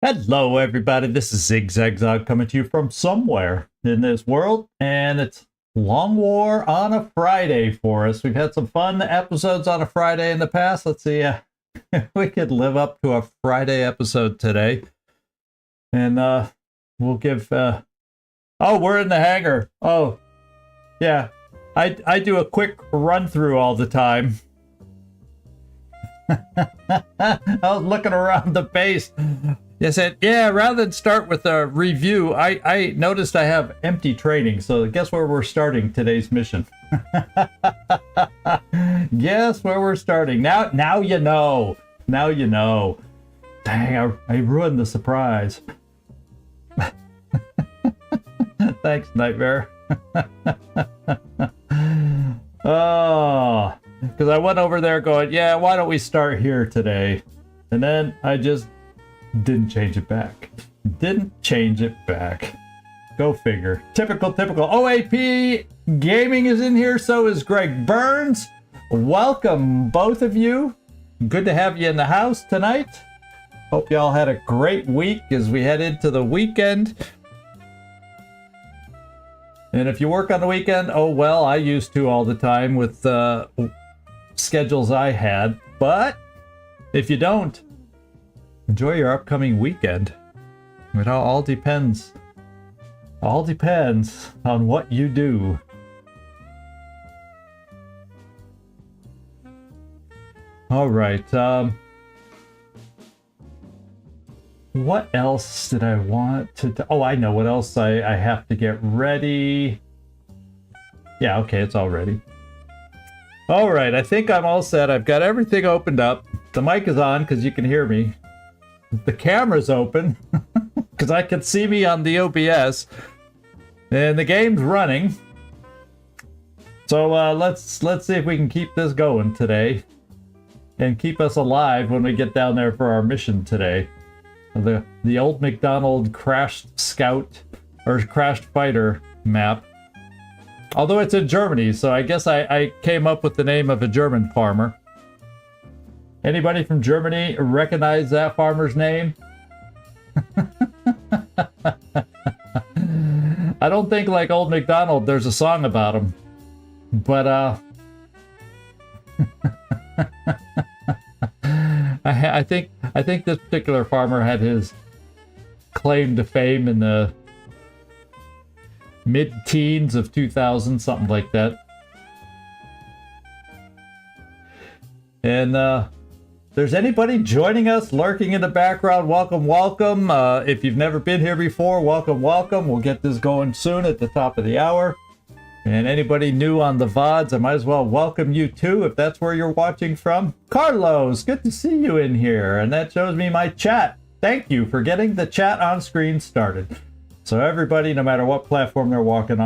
Hello, everybody. This is Zigzag coming to you from somewhere in this world, and it's Long War on a Friday for us. We've had some fun episodes on a Friday in the past. Let's see if we could live up to a Friday episode today. And we'll give... oh, we're in the hangar. Oh, yeah. I do a quick run-through all the time. I was looking around the base. I said, yeah, rather than start with a review, I noticed I have empty training. So guess where we're starting today's mission? Guess where we're starting. Now you know. Now you know. Dang, I ruined the surprise. Thanks, Nightmare. Oh, because I went over there going, yeah, why don't we start here today? And then I just didn't change it back. Didn't change it back. Go figure. Typical. OAP Gaming is in here. So is Greg Burns. Welcome, both of you. Good to have you in the house tonight. Hope you all had a great week as we head into the weekend. And if you work on the weekend, oh well, I used to all the time with schedules I had. But if you don't, enjoy your upcoming weekend. It all depends. All depends on what you do. All right. What else did I want to... Oh, I know what else I have to get ready. Yeah, okay, it's all ready. All right, I think I'm all set. I've got everything opened up. The mic is on because you can hear me. The camera's open because I can see me on the OBS. And the game's running. So let's see if we can keep this going today. And keep us alive when we get down there for our mission today. The old MacDonald crashed scout or crashed fighter map. Although it's in Germany, so I guess I came up with the name of a German farmer. Anybody from Germany recognize that farmer's name? I don't think like old MacDonald there's a song about him. But I think this particular farmer had his claim to fame in the mid-teens of 2000, something like that. And there's anybody joining us, lurking in the background, welcome. If you've never been here before, welcome. We'll get this going soon at the top of the hour. And anybody new on the VODs, I might as well welcome you too, if that's where you're watching from. Carlos, good to see you in here. And that shows me my chat. Thank you for getting the chat on screen started. So everybody, no matter what platform they're watching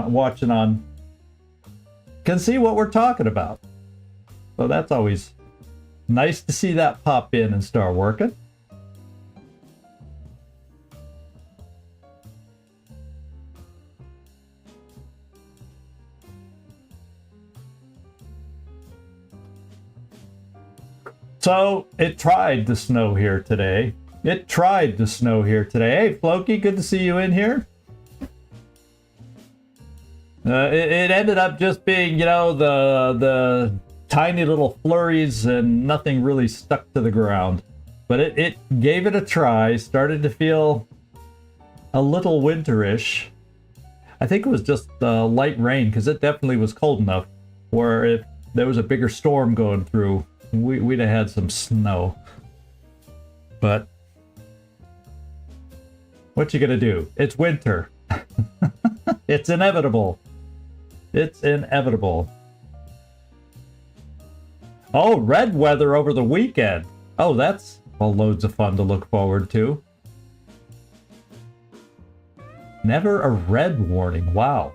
on, can see what we're talking about. So that's always nice to see that pop in and start working. So, it tried to snow here today. Hey, Floki, good to see you in here. It ended up just being, you know, the tiny little flurries and nothing really stuck to the ground. But it gave it a try, started to feel a little winterish. I think it was just light rain, because it definitely was cold enough where if there was a bigger storm going through, we'd have had some snow. But what you gonna do? It's winter. It's inevitable. Oh, red weather over the weekend. Oh, that's all loads of fun to look forward to. Never a red warning. Wow.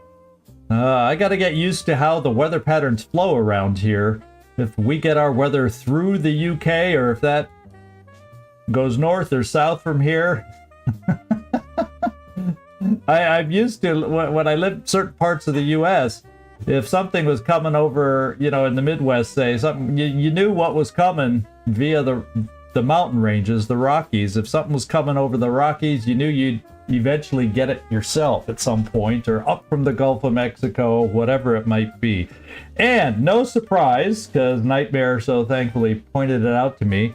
I gotta get used to how the weather patterns flow around here. If we get our weather through the UK, or if that goes north or south from here. I'm used to, when I lived certain parts of the US, if something was coming over, you know, in the Midwest, say, something, you knew what was coming via the the mountain ranges, the Rockies. If something was coming over the Rockies, you knew you'd eventually get it yourself at some point, or up from the Gulf of Mexico, whatever it might be. And no surprise, because Nightmare so thankfully pointed it out to me,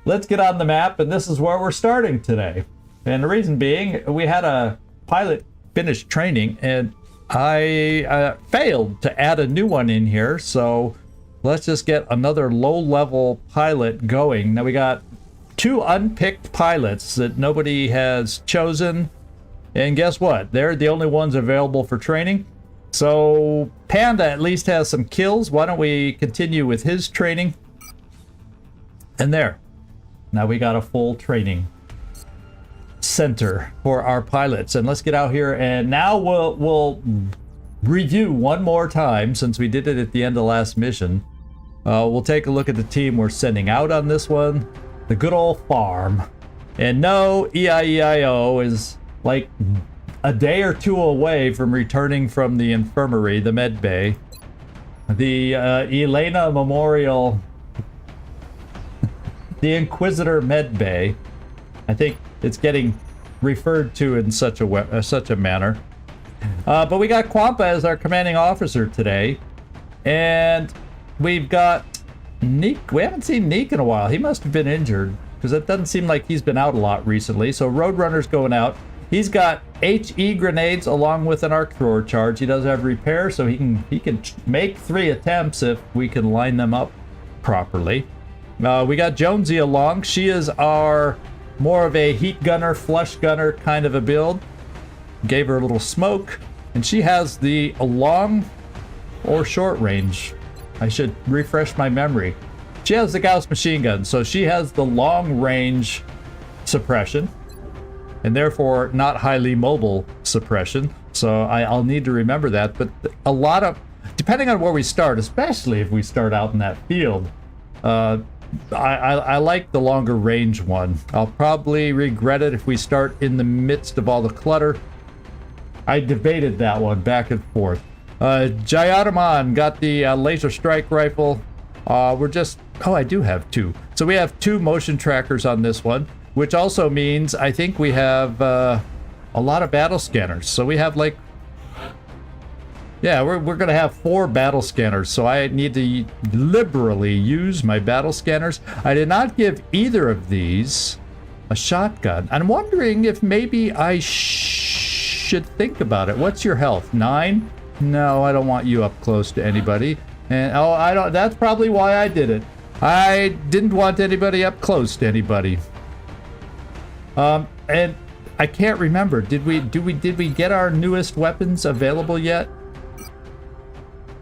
let's get on the map, and this is where we're starting today. And the reason being, we had a pilot finish training, and I failed to add a new one in here, so let's just get another low-level pilot going. Now we got 2 unpicked pilots that nobody has chosen, and guess what? They're the only ones available for training. So Panda at least has some kills. Why don't we continue with his training? And there. Now we got a full training center for our pilots. And let's get out here, and now we'll review one more time, since we did it at the end of last mission. We'll take a look at the team we're sending out on this one. The good old farm. And no, EIEIO is like a day or 2 away from returning from the infirmary, the med bay. The Elena Memorial, the Inquisitor med bay. I think it's getting referred to in such a manner. But we got Quampa as our commanding officer today. And we've got Neek. We haven't seen Neek in a while. He must have been injured, because it doesn't seem like he's been out a lot recently. So Roadrunner's going out. He's got HE grenades along with an arc thrower charge. He does have repair, so he can make 3 attempts if we can line them up properly. We got Jonesy along. She is our more of a heat gunner, flush gunner kind of a build. Gave her a little smoke, and she has the long or short range. I should refresh my memory. She has the Gauss machine gun, so she has the long range suppression, and therefore not highly mobile suppression. So I'll need to remember that. But a lot of, depending on where we start, especially if we start out in that field, I like the longer range one. I'll probably regret it if we start in the midst of all the clutter. I debated that one back and forth. Jayadaman got the laser strike rifle. We're just... Oh, I do have 2. So we have 2 motion trackers on this one, which also means I think we have a lot of battle scanners. So we have like... Yeah, we're going to have 4 battle scanners, so I need to liberally use my battle scanners. I did not give either of these a shotgun. I'm wondering if maybe I should think about it. What's your health? 9? No, I don't want you up close to anybody. And oh, I don't. That's probably why I did it. I didn't want anybody up close to anybody. And I can't remember. Did we get our newest weapons available yet?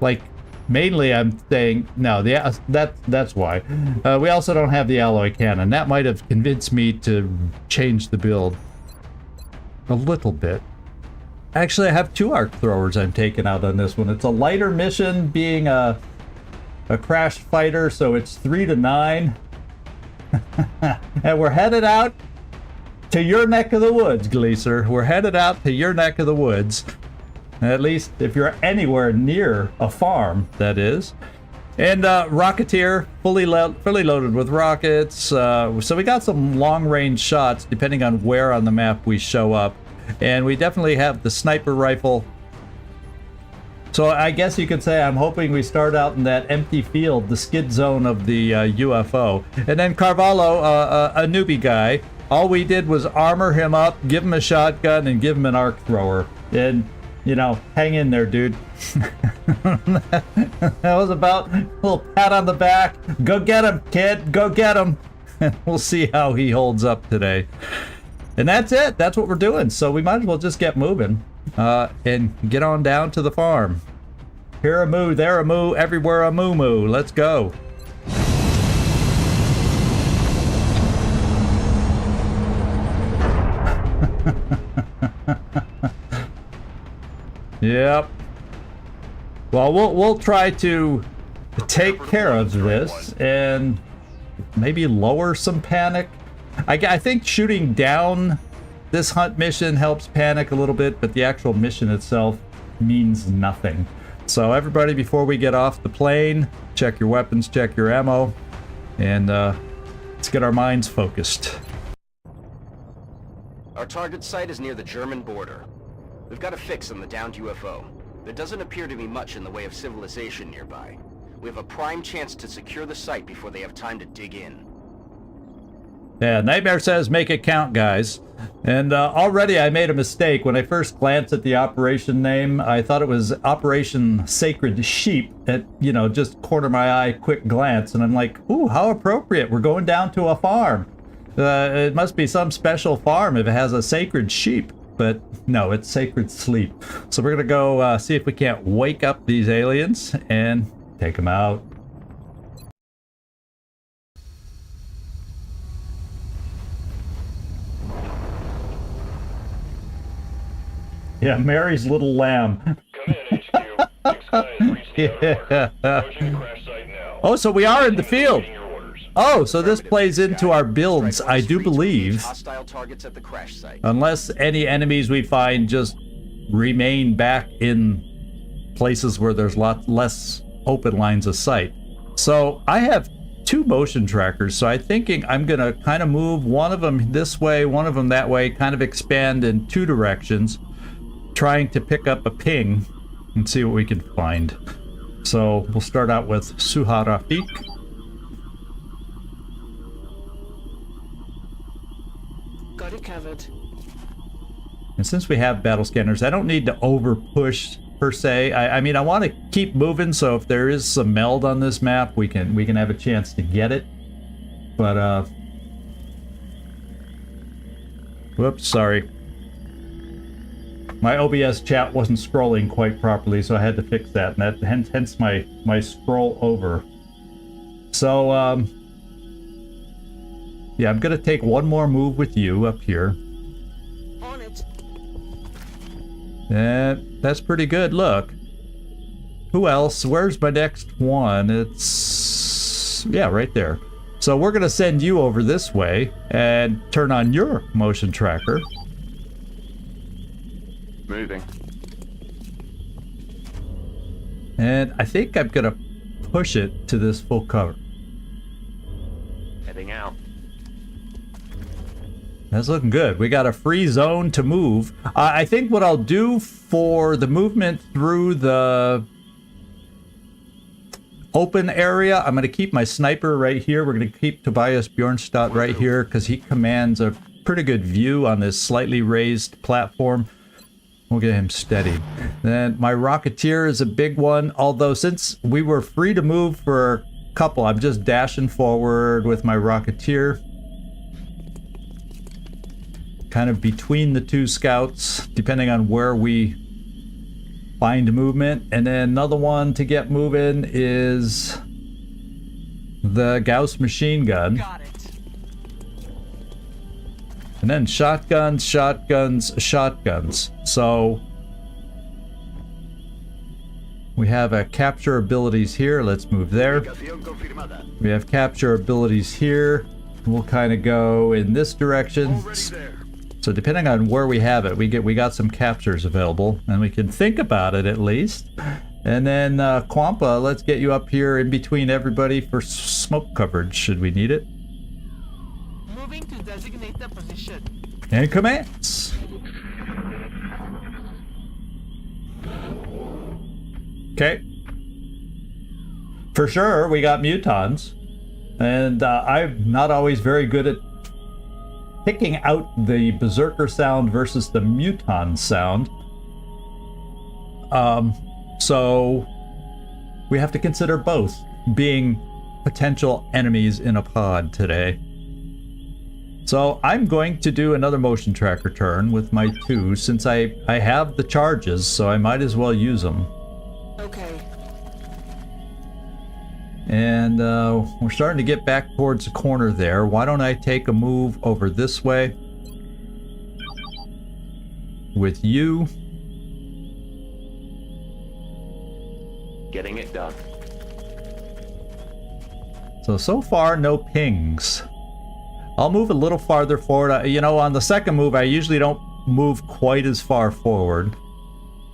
Like, mainly I'm saying no. That's why. We also don't have the alloy cannon. That might have convinced me to change the build a little bit. Actually, I have 2 arc throwers I'm taking out on this one. It's a lighter mission, being a crash fighter, so it's 3 to 9. And we're headed out to your neck of the woods, Gleaser. We're headed out to your neck of the woods. At least if you're anywhere near a farm, that is. And Rocketeer, fully loaded with rockets. So we got some long-range shots, depending on where on the map we show up. And we definitely have the sniper rifle. So I guess you could say I'm hoping we start out in that empty field, the skid zone of the UFO. And then Carvalho, a newbie guy, all we did was armor him up, give him a shotgun, and give him an arc thrower. And, you know, hang in there, dude. That was about a little pat on the back. Go get him, kid. Go get him. And we'll see how he holds up today. And that's it. That's what we're doing. So we might as well just get moving and get on down to the farm. Here a moo, there a moo, everywhere a moo moo. Let's go. Yep. Well, we'll try to take care of this and maybe lower some panic. I think shooting down this hunt mission helps panic a little bit, but the actual mission itself means nothing. So everybody, before we get off the plane, check your weapons, check your ammo, and Let's get our minds focused. Our target site is near the German border. We've got a fix on the downed UFO. There doesn't appear to be much in the way of civilization nearby. We have a prime chance to secure the site before they have time to dig in. Yeah, Nightmare says make it count, guys. And already I made a mistake. When I first glanced at the operation name, I thought it was Operation Sacred Sheep at, you know, just corner my eye, quick glance. And I'm like, ooh, how appropriate. We're going down to a farm. It must be some special farm if it has a sacred sheep. But no, it's sacred sleep. So we're going to go see if we can't wake up these aliens and take them out. Yeah, Mary's little lamb. Come in, HQ. X-Guy has reached the outer mark. Approaching the crash site now. Oh, so we are in the field. Awaiting your orders. Oh, so this plays into our builds, I do believe. Hostile targets at the crash site. Unless any enemies we find just remain back in places where there's lot less open lines of sight. So I have 2 motion trackers, so I'm thinking I'm gonna kind of move one of them this way, one of them that way, kind of expand in 2 directions, trying to pick up a ping and see what we can find. So we'll start out with Suha Rafik. Got it covered. And since we have battle scanners, I don't need to over push per se. I mean, I want to keep moving, so if there is some meld on this map, we can have a chance to get it. But whoops, sorry. My OBS chat wasn't scrolling quite properly, so I had to fix that, and that hence my scroll over. So yeah, I'm gonna take one more move with you up here. On it. And that's pretty good. Look. Who else? Where's my next one? It's... yeah, right there. So we're going to send you over this way and turn on your motion tracker. Moving. And I think I'm going to push it to this full cover. Heading out. That's looking good. We got a free zone to move. I think what I'll do for the movement through the open area, I'm going to keep my sniper right here. We're going to keep Tobias Bjornstad right here because he commands a pretty good view on this slightly raised platform. We'll get him steady. Then my Rocketeer is a big one, although since we were free to move for a couple, I'm just dashing forward with my Rocketeer. Kind of between the 2 scouts, depending on where we find movement. And then another one to get moving is the Gauss machine gun. Got it. And then shotguns, shotguns, shotguns. So we have a capture abilities here. Let's move there. We have capture abilities here. We'll kind of go in this direction. So depending on where we have it, we got some captures available, and we can think about it at least. And then Quampa, let's get you up here in between everybody for smoke coverage, should we need it. Moving to designate the position. And commands. Okay. For sure, we got mutons, and I'm not always very good at picking out the berserker sound versus the muton sound. So we have to consider both being potential enemies in a pod today. So I'm going to do another motion tracker turn with my 2 since I have the charges, so I might as well use them. Okay. And we're starting to get back towards the corner there. Why don't I take a move over this way with you? Getting it done. So far, no pings. I'll move a little farther forward. You know, on the second move, I usually don't move quite as far forward.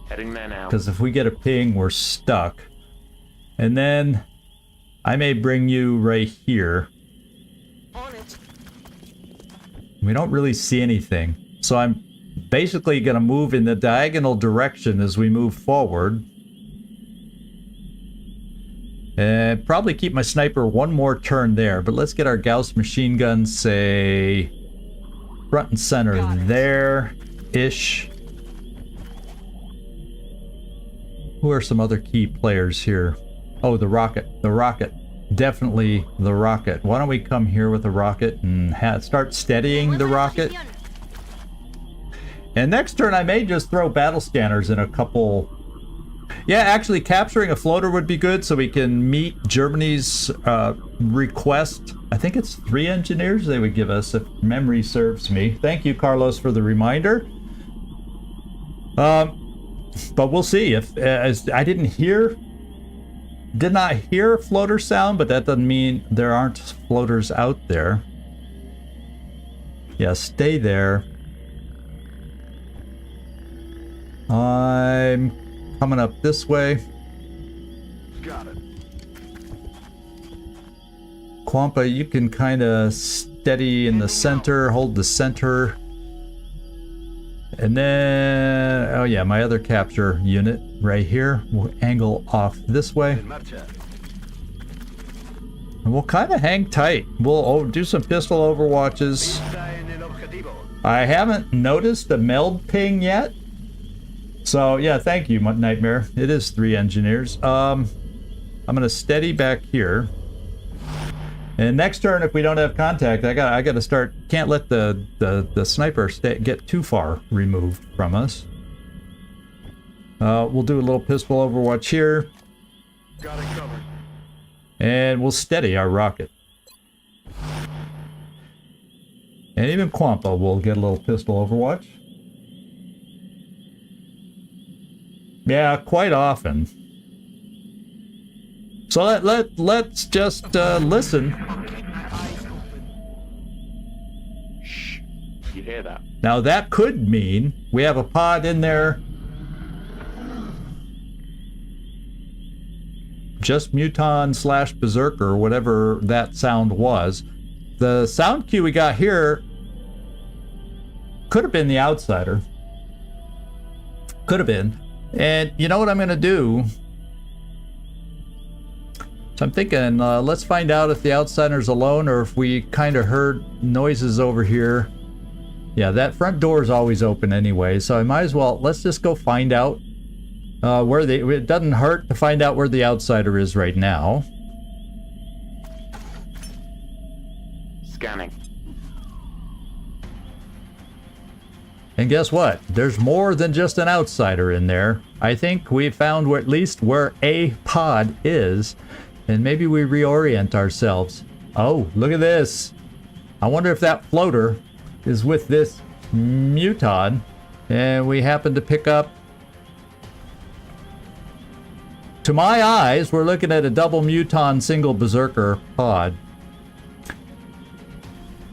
Heading man out. Because if we get a ping, we're stuck. And then I may bring you right here. On it. We don't really see anything. So I'm basically going to move in the diagonal direction as we move forward. And probably keep my sniper one more turn there. But let's get our Gauss machine gun, say, front and center there-ish. Who are some other key players here? Oh, the rocket. The rocket. Definitely the rocket. Why don't we come here with the rocket and start steadying the rocket? And next turn I may just throw battle scanners in a couple... Yeah, actually capturing a floater would be good so we can meet Germany's request. I think it's 3 engineers they would give us if memory serves me. Thank you, Carlos, for the reminder. But we'll see. If I did not hear floater sound, but that doesn't mean there aren't floaters out there. Yeah, stay there. I'm coming up this way. Got it. Kwampa, you can kind of steady in the center, hold the center. And then, oh yeah, my other capture unit right here will angle off this way. And we'll kind of hang tight. We'll do some pistol overwatches. I haven't noticed a meld ping yet. So yeah, thank you, Nightmare. It is 3 engineers. I'm gonna steady back here. And next turn, if we don't have contact, I gotta start. Can't let the sniper get too far removed from us. We'll do a little pistol overwatch here. Got it covered. And we'll steady our rocket. And even Kwampa will get a little pistol overwatch. Yeah, quite often. So let's just listen. Shh. You hear that? Now that could mean we have a pod in there. Just Muton / Berserker, whatever that sound was. The sound cue we got here could have been the Outsider. Could have been. And you know what I'm going to do? So I'm thinking, let's find out if the Outsider's alone or if we kind of heard noises over here. Yeah, that front door is always open anyway, so I might as well, let's just go find out where it doesn't hurt to find out where the Outsider is right now. Scanning. And guess what? There's more than just an Outsider in there. I think we found at least where a pod is. And maybe we reorient ourselves. Oh, look at this. I wonder if that floater is with this Muton. And we happen to pick up... To my eyes, we're looking at a double Muton single Berserker pod.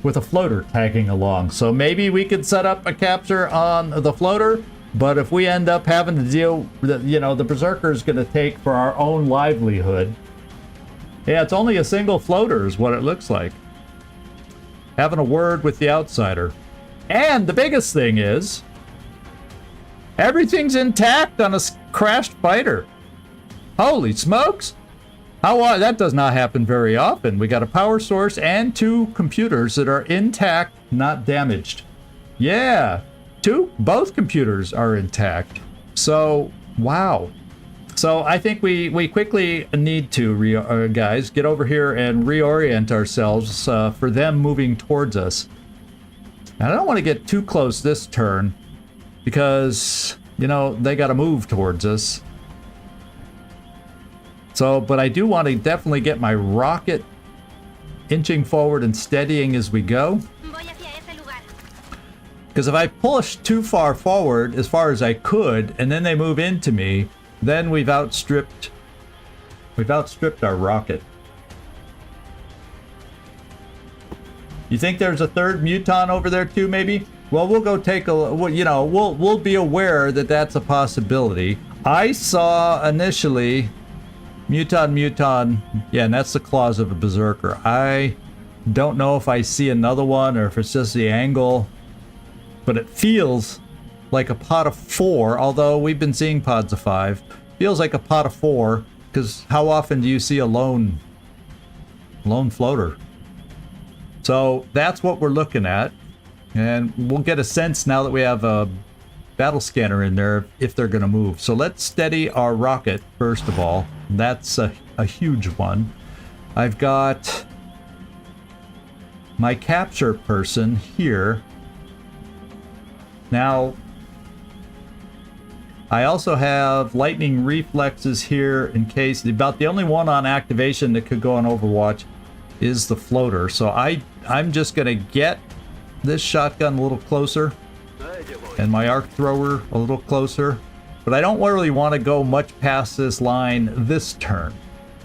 With a floater tagging along. So maybe we could set up a capture on the floater. But if we end up having to deal... the Berserker is going to take for our own livelihood. Yeah, it's only a single floater is what it looks like. Having a word with the Outsider. And the biggest thing is... everything's intact on a crashed fighter. Holy smokes! That does not happen very often. We got a power source and 2 computers that are intact, not damaged. Yeah! Both computers are intact. So, wow. So I think we quickly need to, guys, get over here and reorient ourselves for them moving towards us. And I don't want to get too close this turn because, they got to move towards us. So, but I do want to definitely get my rocket inching forward and steadying as we go. Because if I push too far forward, as far as I could, and then they move into me, then we've outstripped our rocket. You think there's a third Muton over there too, maybe? Well, we'll go take a look. Well, we'll be aware that that's a possibility. I saw initially Muton. Yeah, and that's the claws of a Berserker. I Don't know if I see another one or if it's just the angle, but it feels like a pot of 4, although we've been seeing pods of 5. Feels like a pot of 4, because how often do you see a lone floater? So that's what we're looking at, and we'll get a sense now that we have a battle scanner in there if they're going to move. So let's steady our rocket first of all. That's a huge one. I've got my capture person here. Now, I also have lightning reflexes here in case. About the only one on activation that could go on Overwatch is the floater. So I'm just going to get this shotgun a little closer and my arc thrower a little closer. But I don't really want to go much past this line this turn.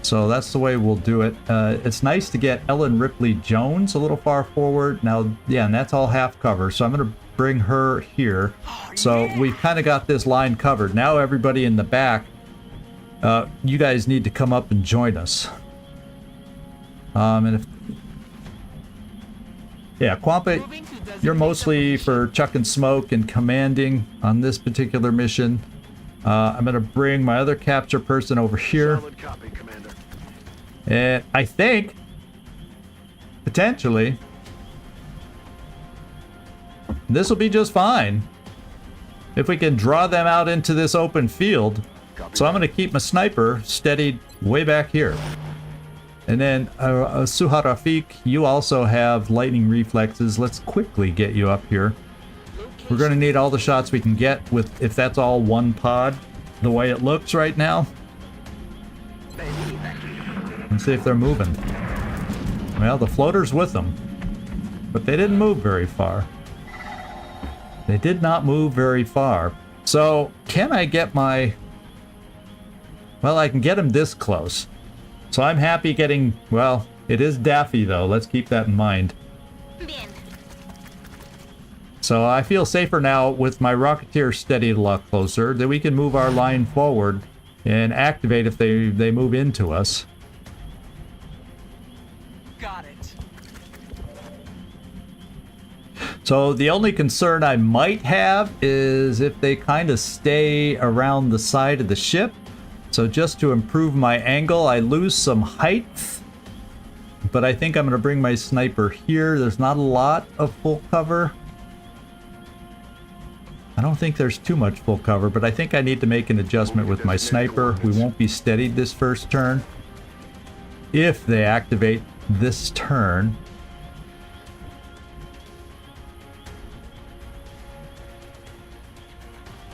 So that's the way we'll do it. It's nice to get Ellen Ripley Jones a little far forward. Now, yeah, and that's all half cover. So I'm going to bring her here. So we've kind of got this line covered. Now everybody in the back, you guys need to come up and join us. And if... Yeah, Kwampa, you're mostly for chucking smoke and commanding on this particular mission. I'm going to bring my other capture person over here. Solid copy, Commander. And I think, potentially, this will be just fine if we can draw them out into this open field. So I'm going to keep my sniper steadied way back here. And then Suha Rafik, you also have lightning reflexes. Let's quickly get you up here. We're going to need all the shots we can get with, if that's all one pod, the way it looks right now. Let's see if they're moving. Well, the floater's with them, but they didn't move very far. They did not move very far. So, can I get my... Well, I can get him this close. So I'm happy getting... Well, it is Daffy, though. Let's keep that in mind. So I feel safer now with my Rocketeer steadied a lot closer, that we can move our line forward and activate if they move into us. Got it. So the only concern I might have is if they kind of stay around the side of the ship. So just to improve my angle, I lose some height. But I think I'm going to bring my sniper here. There's not a lot of full cover. I don't think there's too much full cover, but I think I need to make an adjustment with my sniper. We won't be steadied this first turn. If they activate this turn.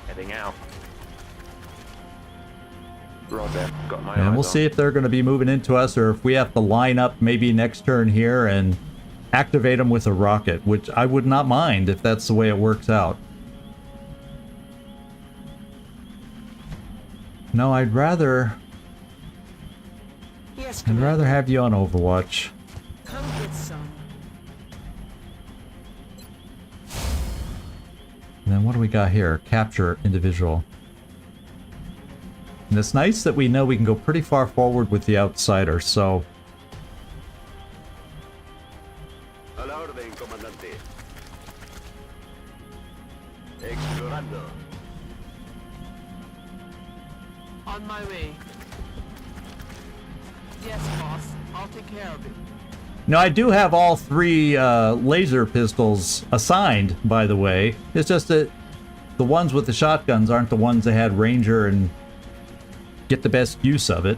Heading out. Roger. Got my And eyes we'll on. see if they're going to be moving into us or if we have to line up maybe next turn here and activate them with a rocket, which I would not mind if that's the way it works out. No, I'd rather Yes, I'd Commander. rather have you on Overwatch. Come get some. And then what do we got here? Capture individual. And it's nice that we know we can go pretty far forward with the outsider, so... A la orden, comandante. Explorando. On my way. Yes, boss. I'll take care of it. Now, I do have all 3 laser pistols assigned, by the way. It's just that the ones with the shotguns aren't the ones that had Ranger and get the best use of it.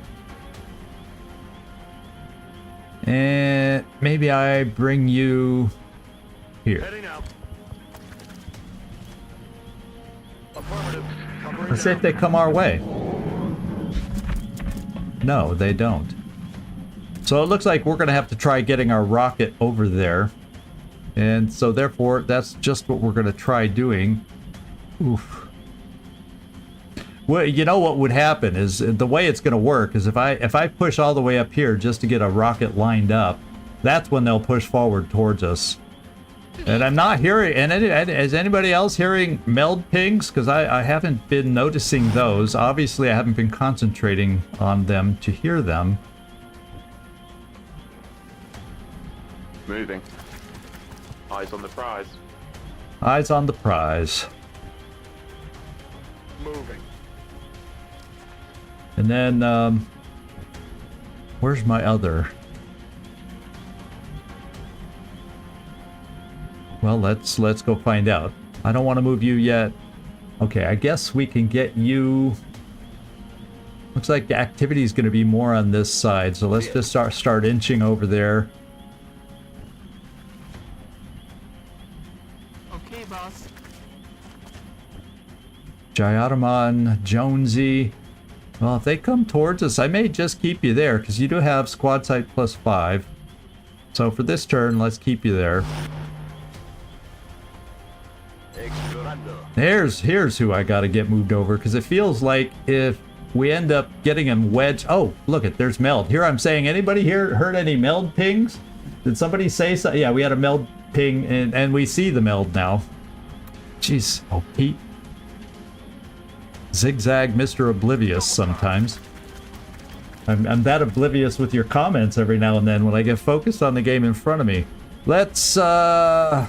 And maybe I bring you here. Heading out. Affirmative. Covering Let's see if they come our way. No, they don't. So it looks like we're going to have to try getting our rocket over there. And so therefore, that's just what we're going to try doing. Oof. Well, you know what would happen is the way it's going to work is if I push all the way up here just to get a rocket lined up, that's when they'll push forward towards us. And I'm not hearing, and is anybody else hearing meld pings? Because I haven't been noticing those. Obviously, I haven't been concentrating on them to hear them. Moving. Eyes on the prize. Eyes on the prize. Moving. And then, where's my other? Well, let's go find out. I don't want to move you yet. Okay, I guess we can get you. Looks like the activity is going to be more on this side, so let's just start inching over there. Okay, boss. Jayadaman, Jonesy. Well, if they come towards us, I may just keep you there, because you do have squad sight +5. So for this turn, let's keep you there. Here's who I gotta get moved over, because it feels like if we end up getting him wedged... Oh, look it, there's meld. Here I'm saying, anybody here heard any meld pings? Did somebody say so? Yeah, we had a meld ping, and we see the meld now. Jeez, oh, Pete. Zigzag Mr. Oblivious sometimes. I'm that oblivious with your comments every now and then when I get focused on the game in front of me. Let's, Overwatch.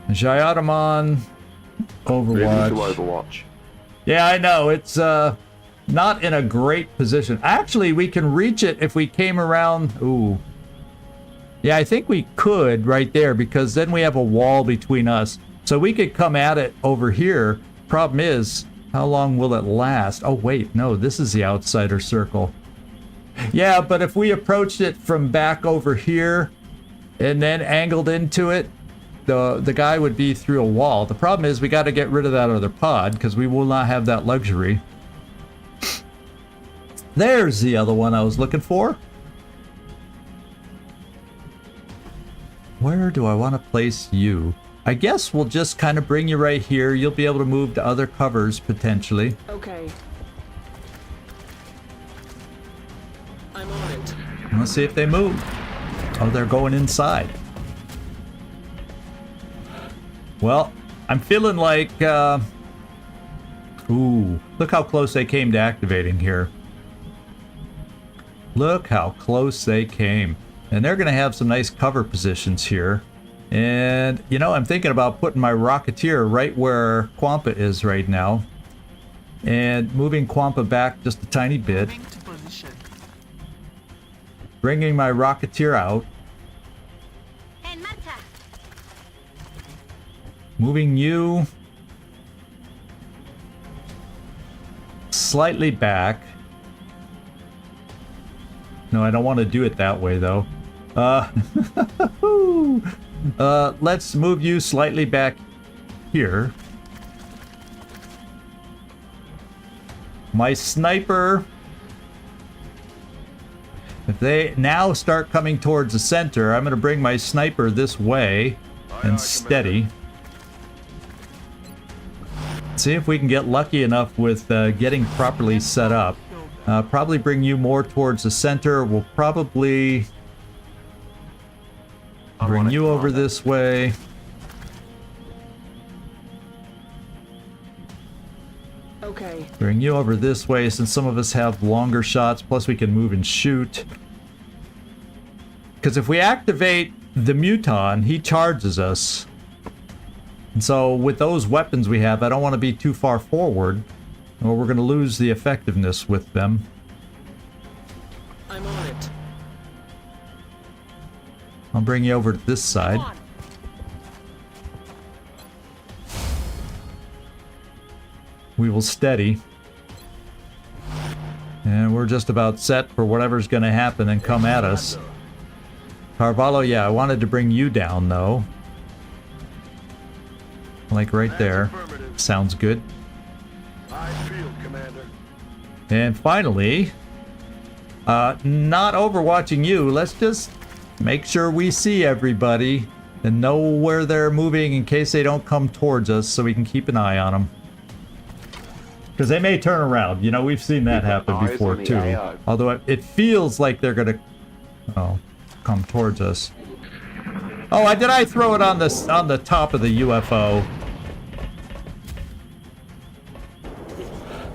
Jayadaman. Overwatch. Overwatch. Yeah, I know. It's, not in a great position. Actually, we can reach it if we came around... Ooh. Yeah, I think we could right there, because then we have a wall between us. So we could come at it over here. Problem is, how long will it last? Oh, wait, no, this is the outsider circle. Yeah, but if we approached it from back over here and then angled into it, the guy would be through a wall. The problem is we got to get rid of that other pod because we will not have that luxury. There's the other one I was looking for. Where do I want to place you? I guess we'll just kind of bring you right here. You'll be able to move to other covers, potentially. Okay. I'm on it. Let's see if they move. Oh, they're going inside. Well, I'm feeling like... Ooh, look how close they came to activating here. Look how close they came. And they're going to have some nice cover positions here. And, you know, I'm thinking about putting my Rocketeer right where Quampa is right now. And moving Quampa back just a tiny bit. Moving to position. Bringing my Rocketeer out. Moving you slightly back. No, I don't want to do it that way, though. Let's move you slightly back here. My sniper. If they now start coming towards the center, I'm going to bring my sniper this way and steady. See if we can get lucky enough with getting properly set up. Probably bring you more towards the center. We'll probably bring you over this way. Okay. Bring you over this way since some of us have longer shots. Plus we can move and shoot. Because if we activate the Muton, he charges us. And so with those weapons we have, I don't want to be too far forward, or we're going to lose the effectiveness with them. I'm on it. I'll bring you over to this side. We will steady. And we're just about set for whatever's going to happen and come at us. Carvalho, yeah, I wanted to bring you down, though. Like right there. Sounds good. I feel, Commander. And finally, not overwatching you, let's just make sure we see everybody and know where they're moving in case they don't come towards us so we can keep an eye on them. Because they may turn around. You know, we've seen that happen before too. Although it feels like they're gonna come towards us. Oh, did I throw it on the top of the UFO?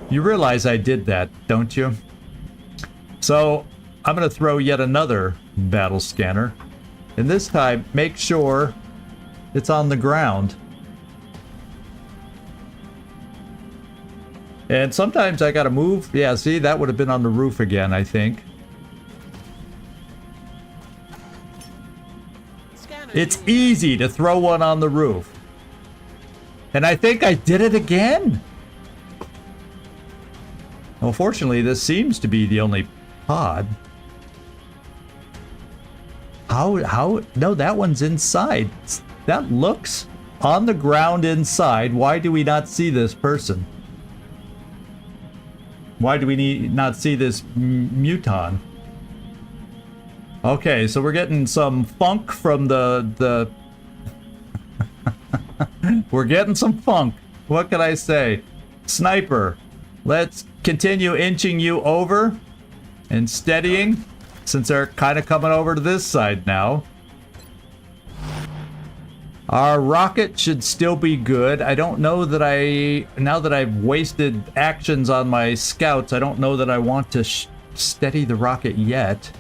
You realize I did that, don't you? So, I'm gonna throw yet another battle scanner. And this time, make sure it's on the ground. And sometimes I gotta move. Yeah, see, that would have been on the roof again, I think. Scanner It's unit. easy to throw one on the roof. And I think I did it again. Well, fortunately, this seems to be the only pod. How? No, that one's inside. That looks on the ground inside. Why do we not see this person? Why do we not see this muton? Okay, so we're getting some funk from the we're getting some funk. What can I say? Sniper, let's continue inching you over and steadying, since they're kind of coming over to this side now. Our rocket should still be good. I don't know that now that I've wasted actions on my scouts, I don't know that I want to steady the rocket yet.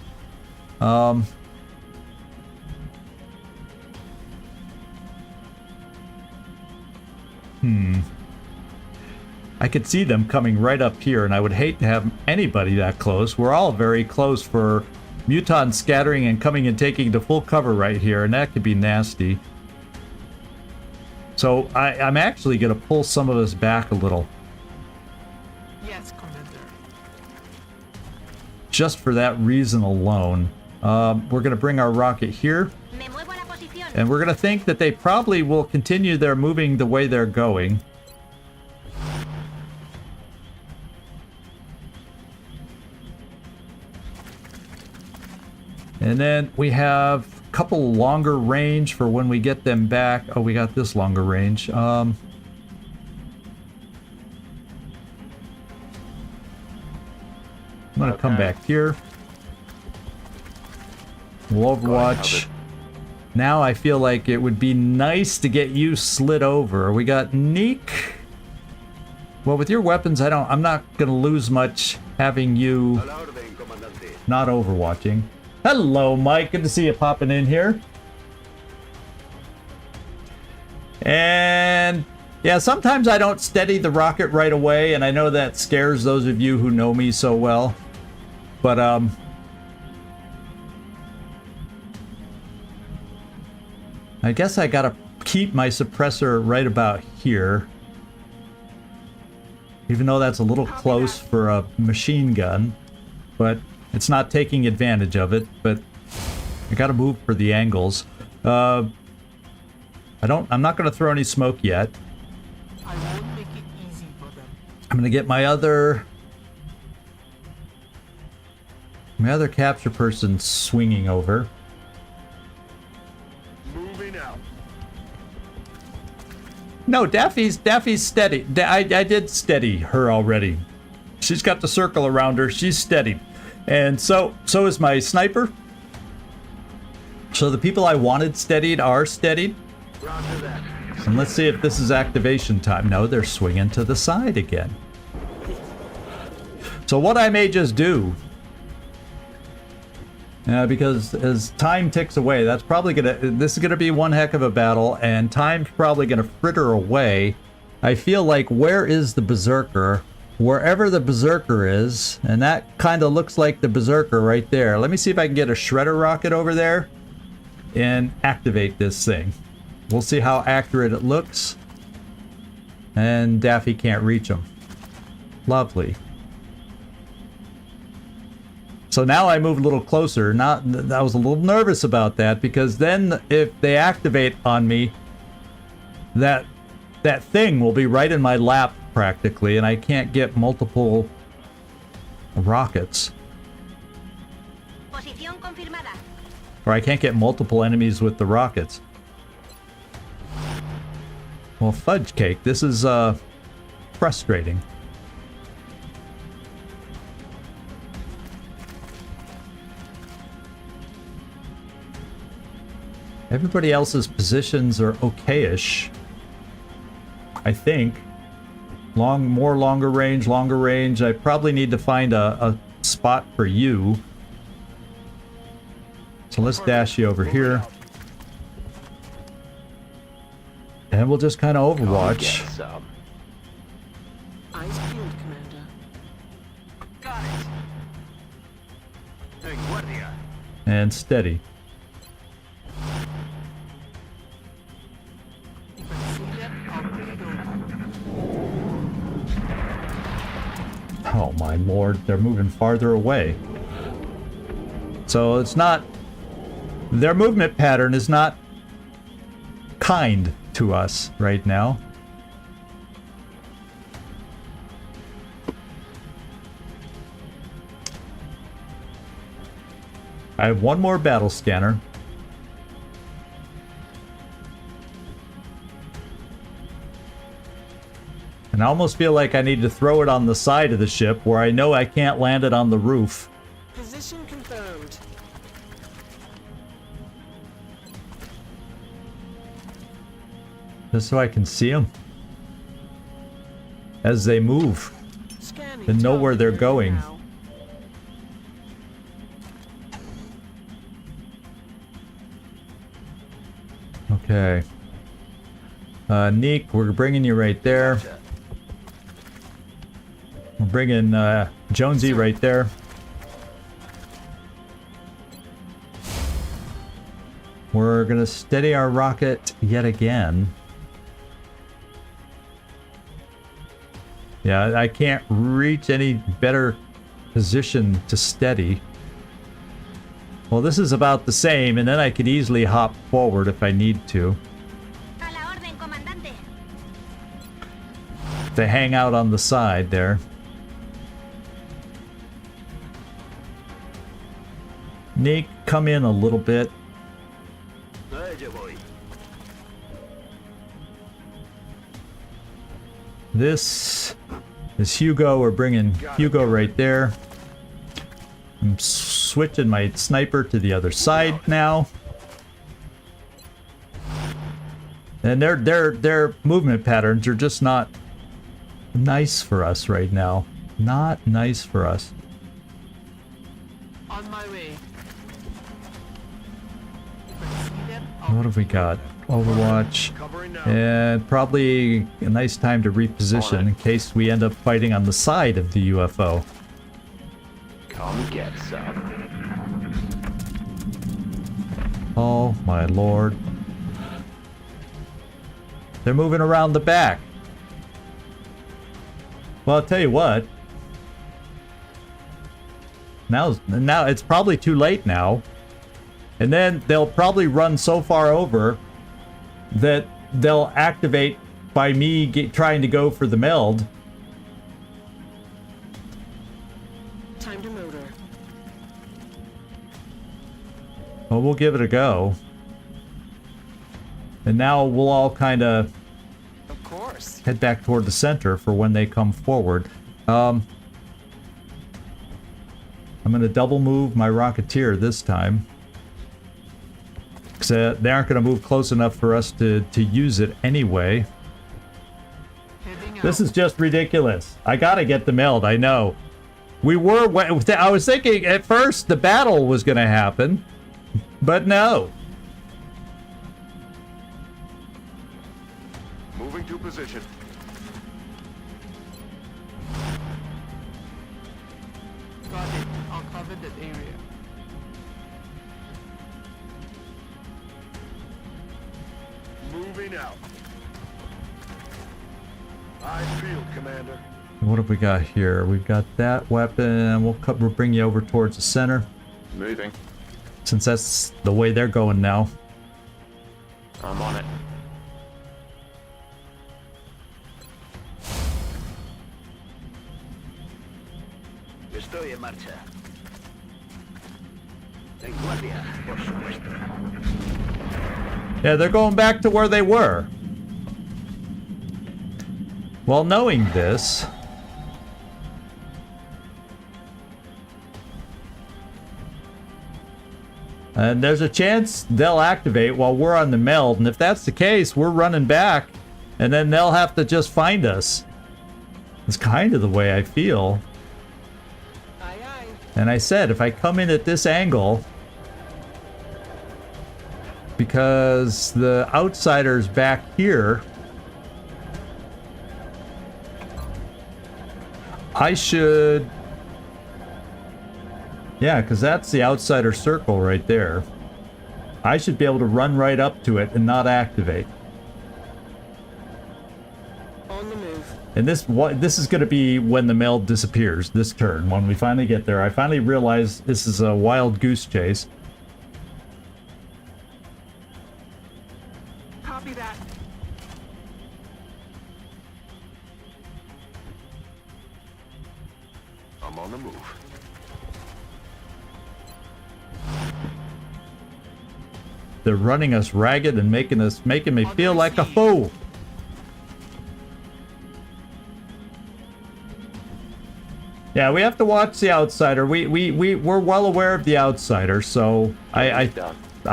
I could see them coming right up here, and I would hate to have anybody that close. We're all very close for muton scattering and coming and taking the full cover right here, and that could be nasty. So I'm actually going to pull some of us back a little, Yes, Commander. just for that reason alone. We're going to bring our rocket here, Me muevo a la posición. and we're going to think that they probably will continue their moving the way they're going. And then we have a couple longer range for when we get them back. Oh, we got this longer range. I'm gonna come back here. We'll Overwatch. Now I feel like it would be nice to get you slid over. We got Neek. Well, with your weapons, I'm not gonna lose much having you not overwatching. Hello, Mike. Good to see you popping in here. And yeah, sometimes I don't steady the rocket right away, and I know that scares those of you who know me so well. But I guess I gotta keep my suppressor right about here. Even though that's a little close for a machine gun, but it's not taking advantage of it. But I gotta move for the angles. I'm not gonna throw any smoke yet. I won't make it easy for them. I'm gonna get my other capture person swinging over. Moving out. No, Daffy's steady. I did steady her already. She's got the circle around her. She's steady. And so is my sniper. So the people I wanted steadied are steadied. Roger that. And let's see if this is activation time. No, they're swinging to the side again. So what I may just do, because as time ticks away, this is gonna be one heck of a battle, and time's probably gonna fritter away. I feel like, where is the Berserker? Wherever the Berserker is, and that kind of looks like the Berserker right there. Let me see if I can get a shredder rocket over there and activate this thing. We'll see how accurate it looks. And Daffy can't reach him. Lovely. So now I move a little closer. I was a little nervous about that, because then if they activate on me, that thing will be right in my lap practically, and I can't get multiple rockets. Posición confirmada. Or I can't get multiple enemies with the rockets. Well, fudge cake, this is frustrating. Everybody else's positions are okay-ish, I think. Longer range. I probably need to find a spot for you. So let's dash you over here. And we'll just kind of Overwatch. Eyes peeled, Commander. Got it. En guardia. And steady. If I see them, I'll bring it over. Oh my lord, they're moving farther away. So it's not... Their movement pattern is not kind to us right now. I have one more battle scanner. And I almost feel like I need to throw it on the side of the ship where I know I can't land it on the roof. Position confirmed. Just so I can see them as they move Scanning and know where they're target going. now. Okay. Neek, we're bringing you right there. We're bringing Jonesy right there. We're gonna steady our rocket yet again. Yeah, I can't reach any better position to steady. Well, this is about the same, and then I could easily hop forward if I need to. A la orden, comandante. To hang out on the side there. Nick, come in a little bit. Allá voy. This is Hugo. We're bringing Hugo right there. I'm switching my sniper to the other side now. And their movement patterns are just not nice for us right now. Not nice for us. On my way. If I see them, I'll What have we got? Overwatch. Covering now. And probably a nice time to reposition in case we end up fighting on the side of the UFO. Come get some. Oh my lord. They're moving around the back. Well, I'll tell you what. Now it's probably too late now. And then they'll probably run so far over that they'll activate by me trying to go for the meld. time to motor. Well, we'll give it a go. And now we'll all kind of Of course. head back toward the center for when they come forward. I'm going to double move my Rocketeer this time. Because they aren't going to move close enough for us to use it anyway. Heading This out. is just ridiculous. I got to get the meld, I know. I was thinking at first the battle was going to happen. But no. Moving to position. Got it. I'll cover that area. Moving out. Eyes peeled, Commander. What have we got here? We've got that weapon. We'll bring you over towards the center. Moving. Since that's the way they're going now. I'm on it. Estoy en marcha. En guardia, por supuesto. Yeah, they're going back to where they were. Well, knowing this, and there's a chance they'll activate while we're on the meld, and if that's the case, we're running back, and then they'll have to just find us. It's kind of the way I feel. Aye, aye. And I said, if I come in at this angle, because the outsiders back here, I should, yeah, because that's the outsider circle right there. I should be able to run right up to it and not activate. On the move. And this is going to be when the meld disappears this turn. When we finally get there, I finally realize this is a wild goose chase. Copy that. I'm on the move. They're running us ragged and making me feel like a fool. Yeah, we have to watch the outsider. We're well aware of the outsider, so I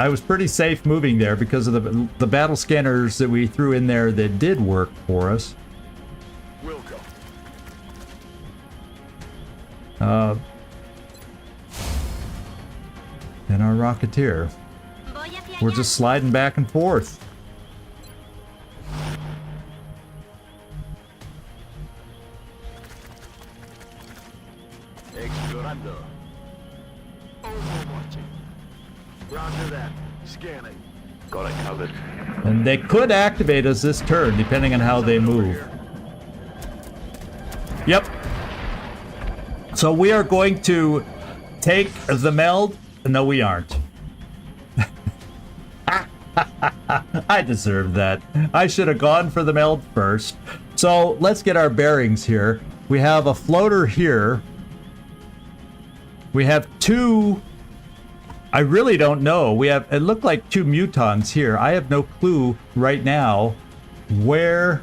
was pretty safe moving there because of the battle scanners that we threw in there that did work for us. We'll go. And our Rocketeer. Voy hacia We're allá. just sliding back and forth. Explorando. Overwatching. Roger that. Scanning. Got it covered. And they could activate us this turn, depending on how they move. Yep. So we are going to take the meld. No, we aren't. I deserve that. I should have gone for the meld first. So let's get our bearings here. We have a floater here. We have two... I really don't know. We have... It looked like two mutons here. I have no clue right now where...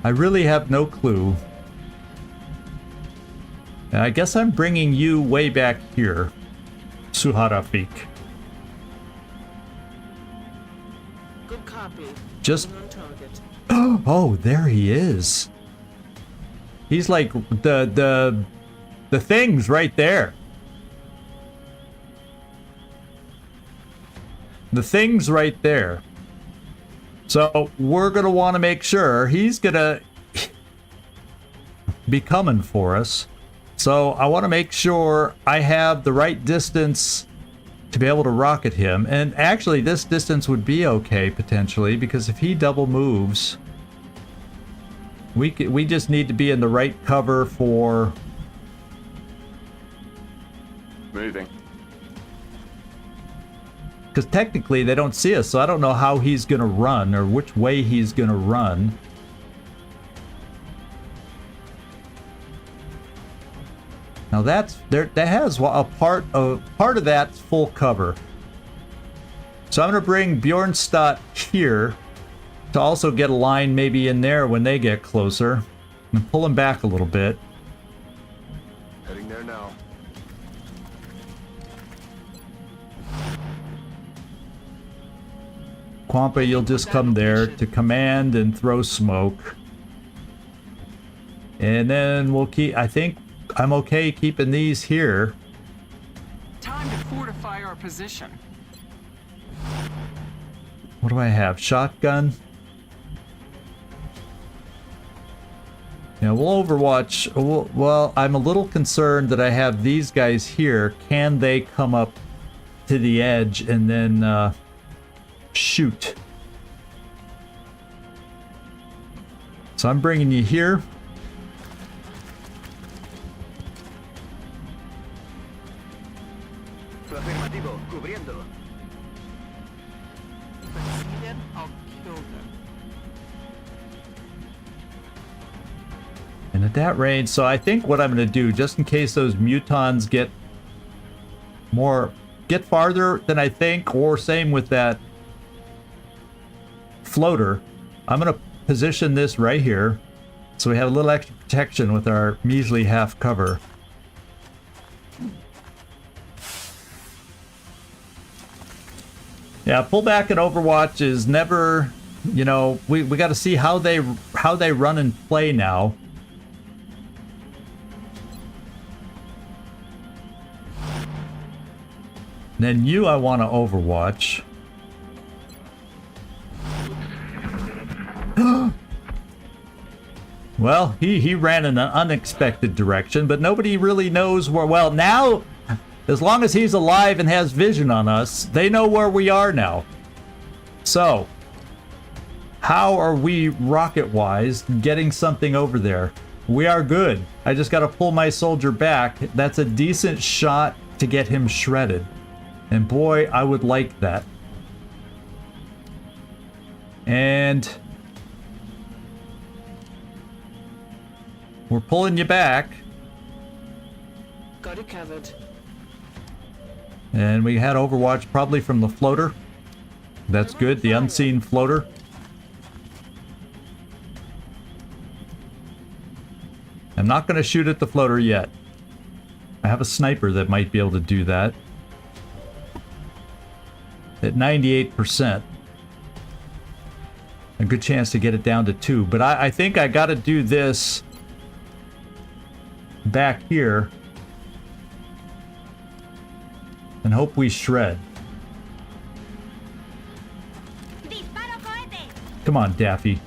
I really have no clue. And I guess I'm bringing you way back here. Suharafik. Good copy. Just... On target. Oh, there he is. He's like the things right there. The things right there. So we're gonna want to make sure he's gonna be coming for us. So I want to make sure I have the right distance to be able to rocket him. And actually this distance would be okay potentially, because if he double moves, we just need to be in the right cover for... Moving. Because technically they don't see us, so I don't know how he's going to run or which way he's going to run. Now that has a part of that's full cover. So I'm going to bring Bjornstad here to also get a line maybe in there when they get closer, and pull him back a little bit. Heading there now. Kwampa, you'll just come there to command and throw smoke. And then we'll keep... I think I'm okay keeping these here. Time to fortify our position. What do I have? Shotgun? Yeah, we'll Overwatch. Well, I'm a little concerned that I have these guys here. Can they come up to the edge and then shoot? So I'm bringing you here. Afirmativo, cubriéndolo. If I see them, I'll kill them. And at that range, so I think what I'm going to do, just in case those mutons get farther than I think, or same with that floater, I'm going to position this right here so we have a little extra protection with our measly half cover. Yeah, pullback in Overwatch is never, you know, we got to see how they run and play now. Then you I want to Overwatch. Well, he ran in an unexpected direction, but nobody really knows where. Well, now, as long as he's alive and has vision on us, they know where we are now. So, how are we rocket-wise getting something over there? We are good. I just got to pull my soldier back. That's a decent shot to get him shredded. And boy, I would like that. And we're pulling you back. Got it covered. And we had Overwatch probably from the floater. That's good, the unseen floater. I'm not going to shoot at the floater yet. I have a sniper that might be able to do that. At 98%. A good chance to get it down to 2. But I think I got to do this back here and hope we shred. Disparo cohete. Come on, Daffy.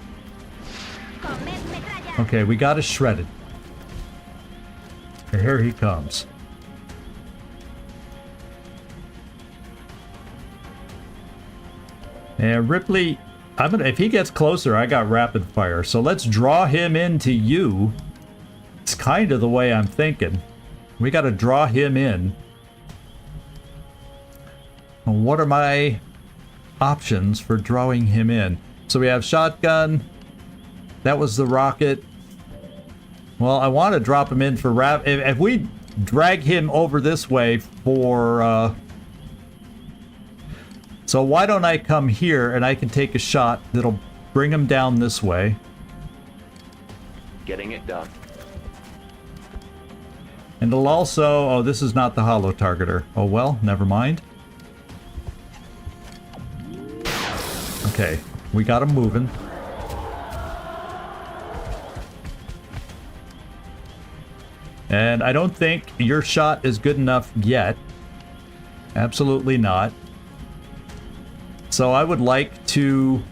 Con metralla. Okay, we got it shredded. And here he comes. And Ripley, if he gets closer, I got rapid fire. So let's draw him into you. It's kind of the way I'm thinking. We got to draw him in. And what are my options for drawing him in? So we have shotgun. That was the rocket. Well, I want to drop him in for if we drag him over this way for... So why don't I come here and I can take a shot that'll bring him down this way. Getting it done. And it'll also... Oh, this is not the holo targeter. Oh, well, never mind. Okay, we got him moving. And I don't think your shot is good enough yet. Absolutely not. So I would like to...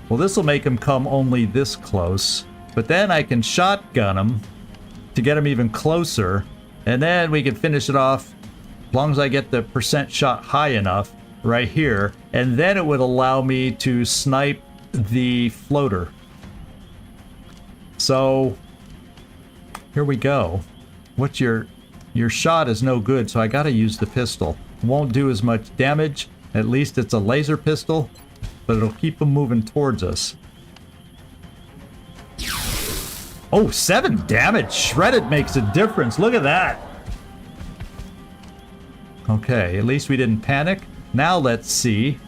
Well, this will make him come only this close. But then I can shotgun him to get him even closer. And then we can finish it off as long as I get the percent shot high enough right here. And then it would allow me to snipe the floater. So... Here we go. What's your shot is no good, so I gotta use the pistol. Won't do as much damage. At least it's a laser pistol, but it'll keep them moving towards us. Oh, 7 damage! Shredded makes a difference. Look at that! Okay, at least we didn't panic. Now let's see.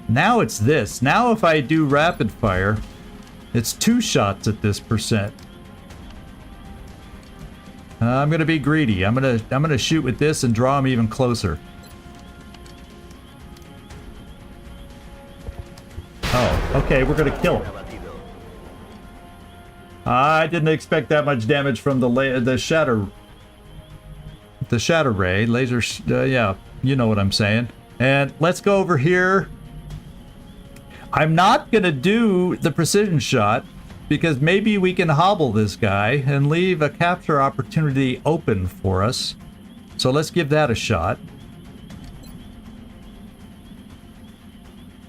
Now it's this. Now if I do rapid fire... It's 2 shots at this percent. I'm gonna be greedy. I'm gonna shoot with this and draw him even closer. Oh, okay, we're gonna kill him. I didn't expect that much damage from the shatter ray laser. Yeah, you know what I'm saying. And let's go over here. I'm not going to do the precision shot because maybe we can hobble this guy and leave a capture opportunity open for us. So let's give that a shot.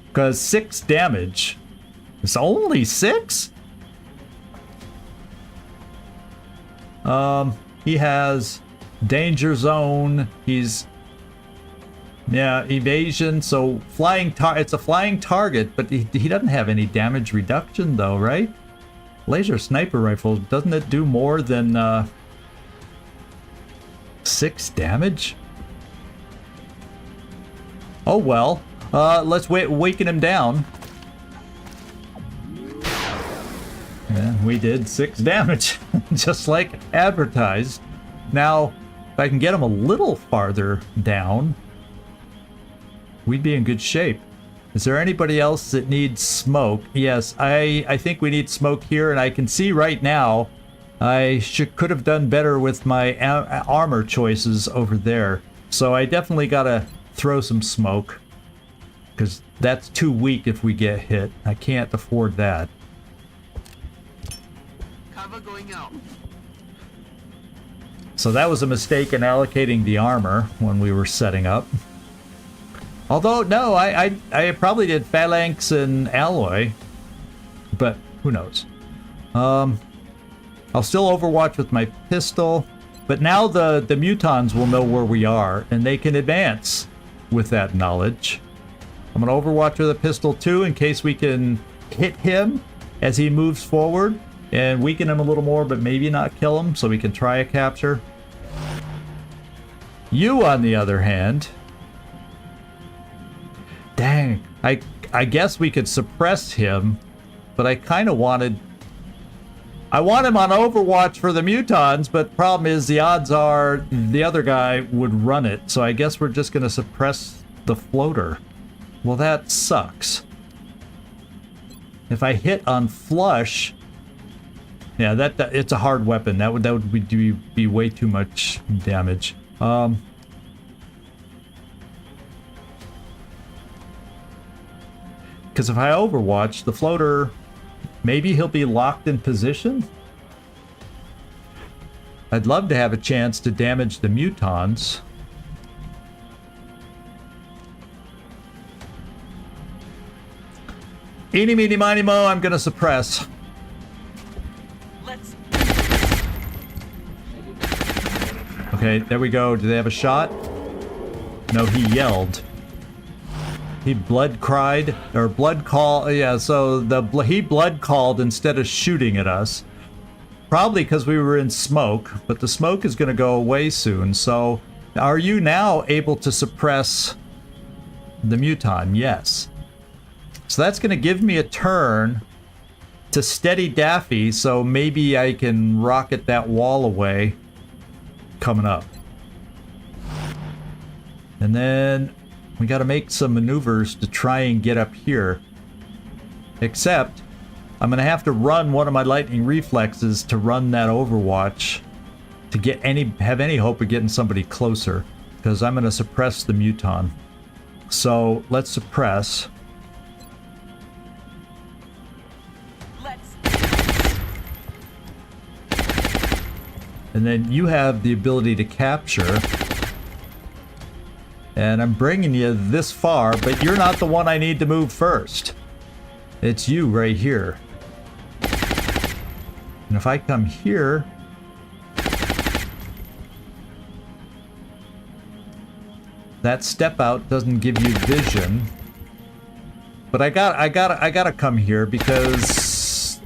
Because 6 damage. It's only 6? He has danger zone. He's... Yeah, evasion, so it's a flying target, but he doesn't have any damage reduction though, right? Laser sniper rifle, doesn't it do more than 6 damage? Oh well, let's waken him down. Yeah, we did 6 damage, just like advertised. Now, if I can get him a little farther down, we'd be in good shape. Is there anybody else that needs smoke? Yes, I think we need smoke here, and I can see right now I could have done better with my armor choices over there. So I definitely gotta throw some smoke, because that's too weak if we get hit. I can't afford that. Cover going out. So that was a mistake in allocating the armor when we were setting up. Although, no, I probably did phalanx and alloy, but who knows. I'll still overwatch with my pistol, but now the mutons will know where we are, and they can advance with that knowledge. I'm going to overwatch with a pistol too, in case we can hit him as he moves forward, and weaken him a little more, but maybe not kill him, so we can try a capture. You, on the other hand... Dang, I guess we could suppress him, but I kind of wanted... I want him on Overwatch for the mutons, but the problem is the odds are the other guy would run it, so I guess we're just going to suppress the floater. Well, that sucks. If I hit on flush... Yeah, that it's a hard weapon. That would be way too much damage. Because if I overwatch the floater, maybe he'll be locked in position. I'd love to have a chance to damage the mutons. Eeny, meeny, miny, mo, I'm gonna suppress. Let's. Okay, there we go. Do they have a shot? No, he yelled. He blood cried, or blood call. Yeah, so he blood called instead of shooting at us. Probably because we were in smoke, but the smoke is going to go away soon. So, are you now able to suppress the muton? Yes. So that's going to give me a turn to steady Daffy, so maybe I can rocket that wall away coming up. And then we got to make some maneuvers to try and get up here. Except, I'm going to have to run one of my lightning reflexes to run that Overwatch to get have any hope of getting somebody closer, because I'm going to suppress the muton. So, let's suppress. And then you have the ability to capture. And I'm bringing you this far, but you're not the one I need to move first. It's you right here. And if I come here... That step out doesn't give you vision. But I gotta come here because...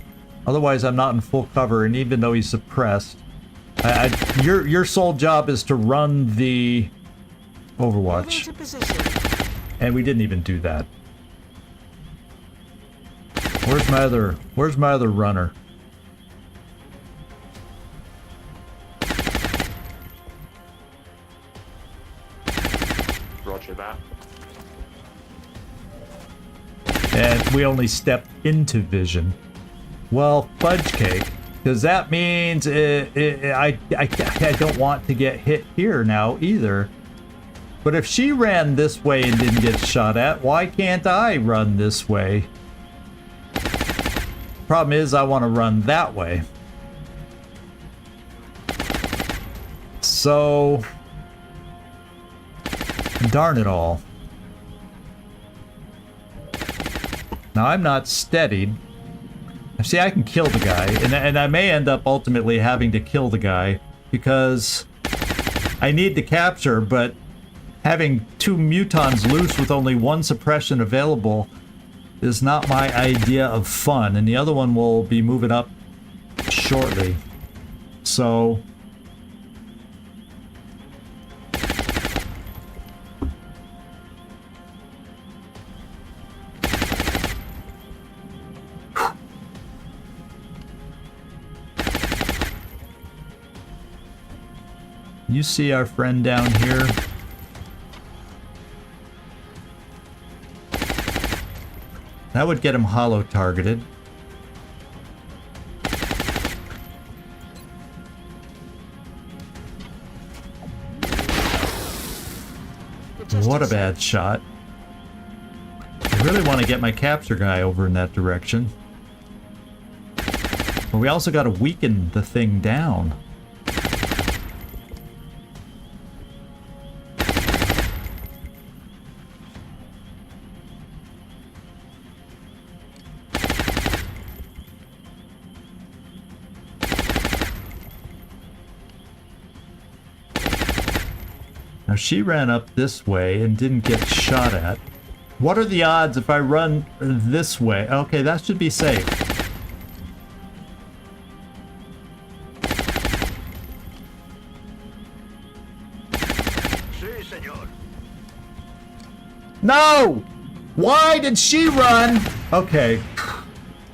Otherwise I'm not in full cover, and even though he's suppressed... your sole job is to run the Overwatch. And we didn't even do that. Where's my other runner? Roger that. And we only stepped into vision. Well, fudge cake. Because that means I don't want to get hit here now either. But if she ran this way and didn't get shot at, why can't I run this way? Problem is, I want to run that way. So... Darn it all. Now I'm not steadied. See, I can kill the guy, and I may end up ultimately having to kill the guy because I need to capture, but having two mutons loose with only one suppression available is not my idea of fun, and the other one will be moving up shortly. So... You see our friend down here? That would get him hollow targeted. What a bad shot. I really want to get my capture guy over in that direction. But we also got to weaken the thing down. Now she ran up this way and didn't get shot at. What are the odds if I run this way? Okay, that should be safe. Sí, señor. No! Why did she run? Okay,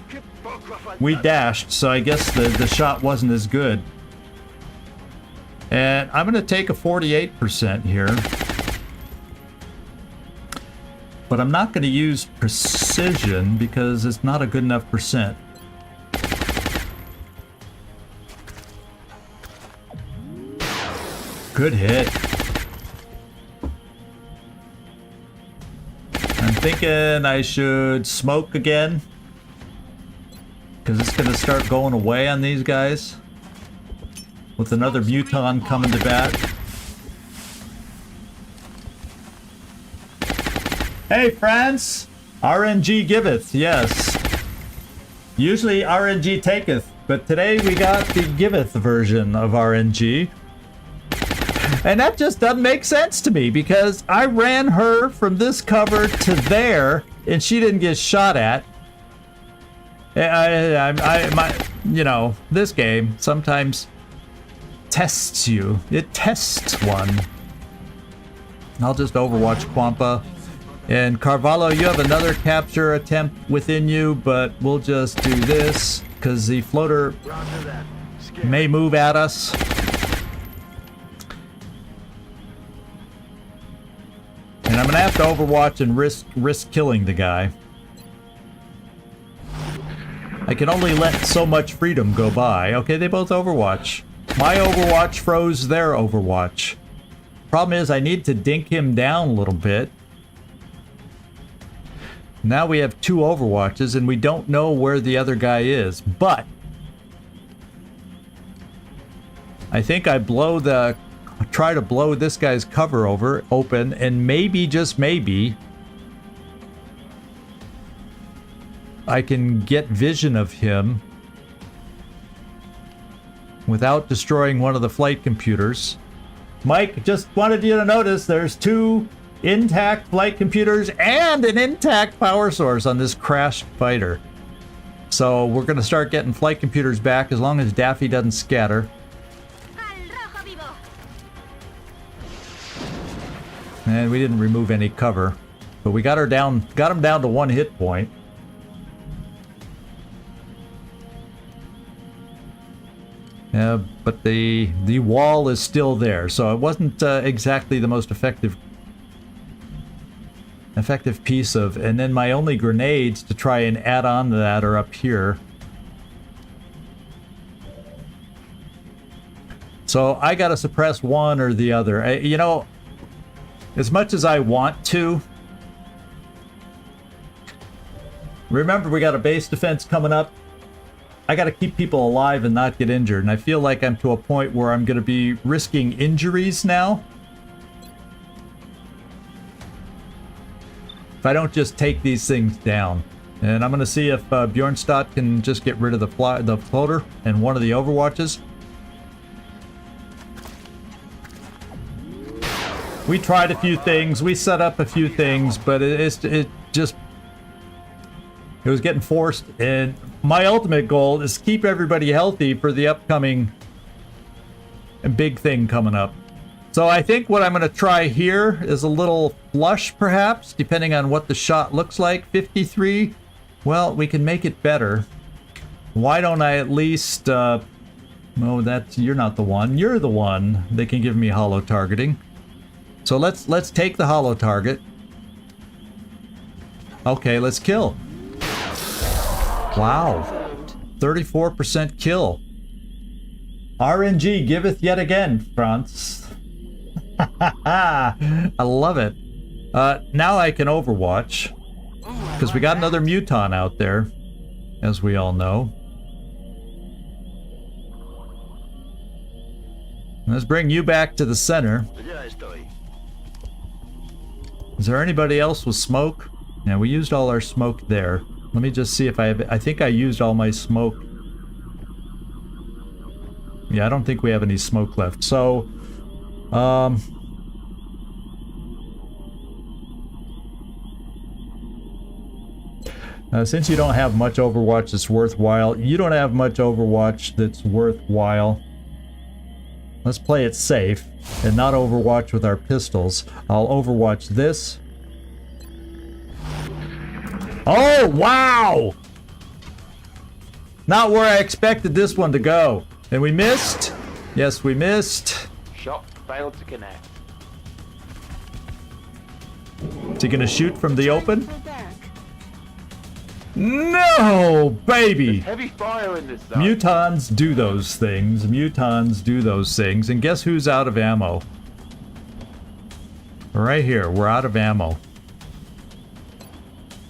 Qué poco ha faltado. we dashed, so I guess the shot wasn't as good. And I'm going to take a 48% here. But I'm not going to use precision because it's not a good enough percent. Good hit. I'm thinking I should smoke again, because it's going to start going away on these guys. With another Muton coming to bat. Hey friends! RNG giveth, yes. Usually RNG taketh, but today we got the giveth version of RNG. And that just doesn't make sense to me, because I ran her from this cover to there, and she didn't get shot at. You know, this game sometimes tests you. It tests one. I'll just Overwatch Quampa. And Carvalho, you have another capture attempt within you, but we'll just do this, because the floater Roger that. Scared. may move at us. And I'm gonna have to Overwatch and risk killing the guy. I can only let so much freedom go by. Okay, they both Overwatch. My Overwatch froze their Overwatch. Problem is, I need to dink him down a little bit. Now we have 2 Overwatches, and we don't know where the other guy is. But I think I try to blow this guy's cover open, and maybe, just maybe, I can get vision of him without destroying one of the flight computers. Mike, just wanted you to notice there's 2 intact flight computers and an intact power source on this crashed fighter. So we're going to start getting flight computers back as long as Daffy doesn't scatter. Al rojo vivo. And we didn't remove any cover, but we got him down to 1 hit point. Yeah, but the wall is still there, so it wasn't exactly the most effective piece of. And then my only grenades to try and add on to that are up here. So I gotta suppress one or the other. You know, as much as I want to. Remember, we got a base defense coming up. I got to keep people alive and not get injured, and I feel like I'm to a point where I'm going to be risking injuries now. If I don't just take these things down. And I'm going to see if Bjornstad can just get rid of the floater and one of the Overwatches. We tried a few things, we set up a few things, but it was getting forced, and my ultimate goal is to keep everybody healthy for the upcoming big thing coming up. So I think what I'm going to try here is a little flush, perhaps, depending on what the shot looks like. 53, well, we can make it better. Why don't I at least, oh, you're not the one. You're the one. They can give me holo targeting. So let's take the holo target. Okay, let's kill. Wow, 34% kill. RNG giveth yet again, France. I love it. Now I can Overwatch. Because we got another muton out there, as we all know. Let's bring you back to the center. Is there anybody else with smoke? Yeah, we used all our smoke there. Let me just see if I have... I think I used all my smoke. Yeah, I don't think we have any smoke left. So, since you don't have much Overwatch that's worthwhile, you don't have much Overwatch that's worthwhile. Let's play it safe and not Overwatch with our pistols. I'll Overwatch this. Oh, wow! Not where I expected this one to go. And we missed. Yes, we missed. Shot failed to connect. Is he gonna shoot from the open? No, baby! Heavy fire in this zone. Mutons do those things. Mutons do those things. And guess who's out of ammo? Right here, we're out of ammo.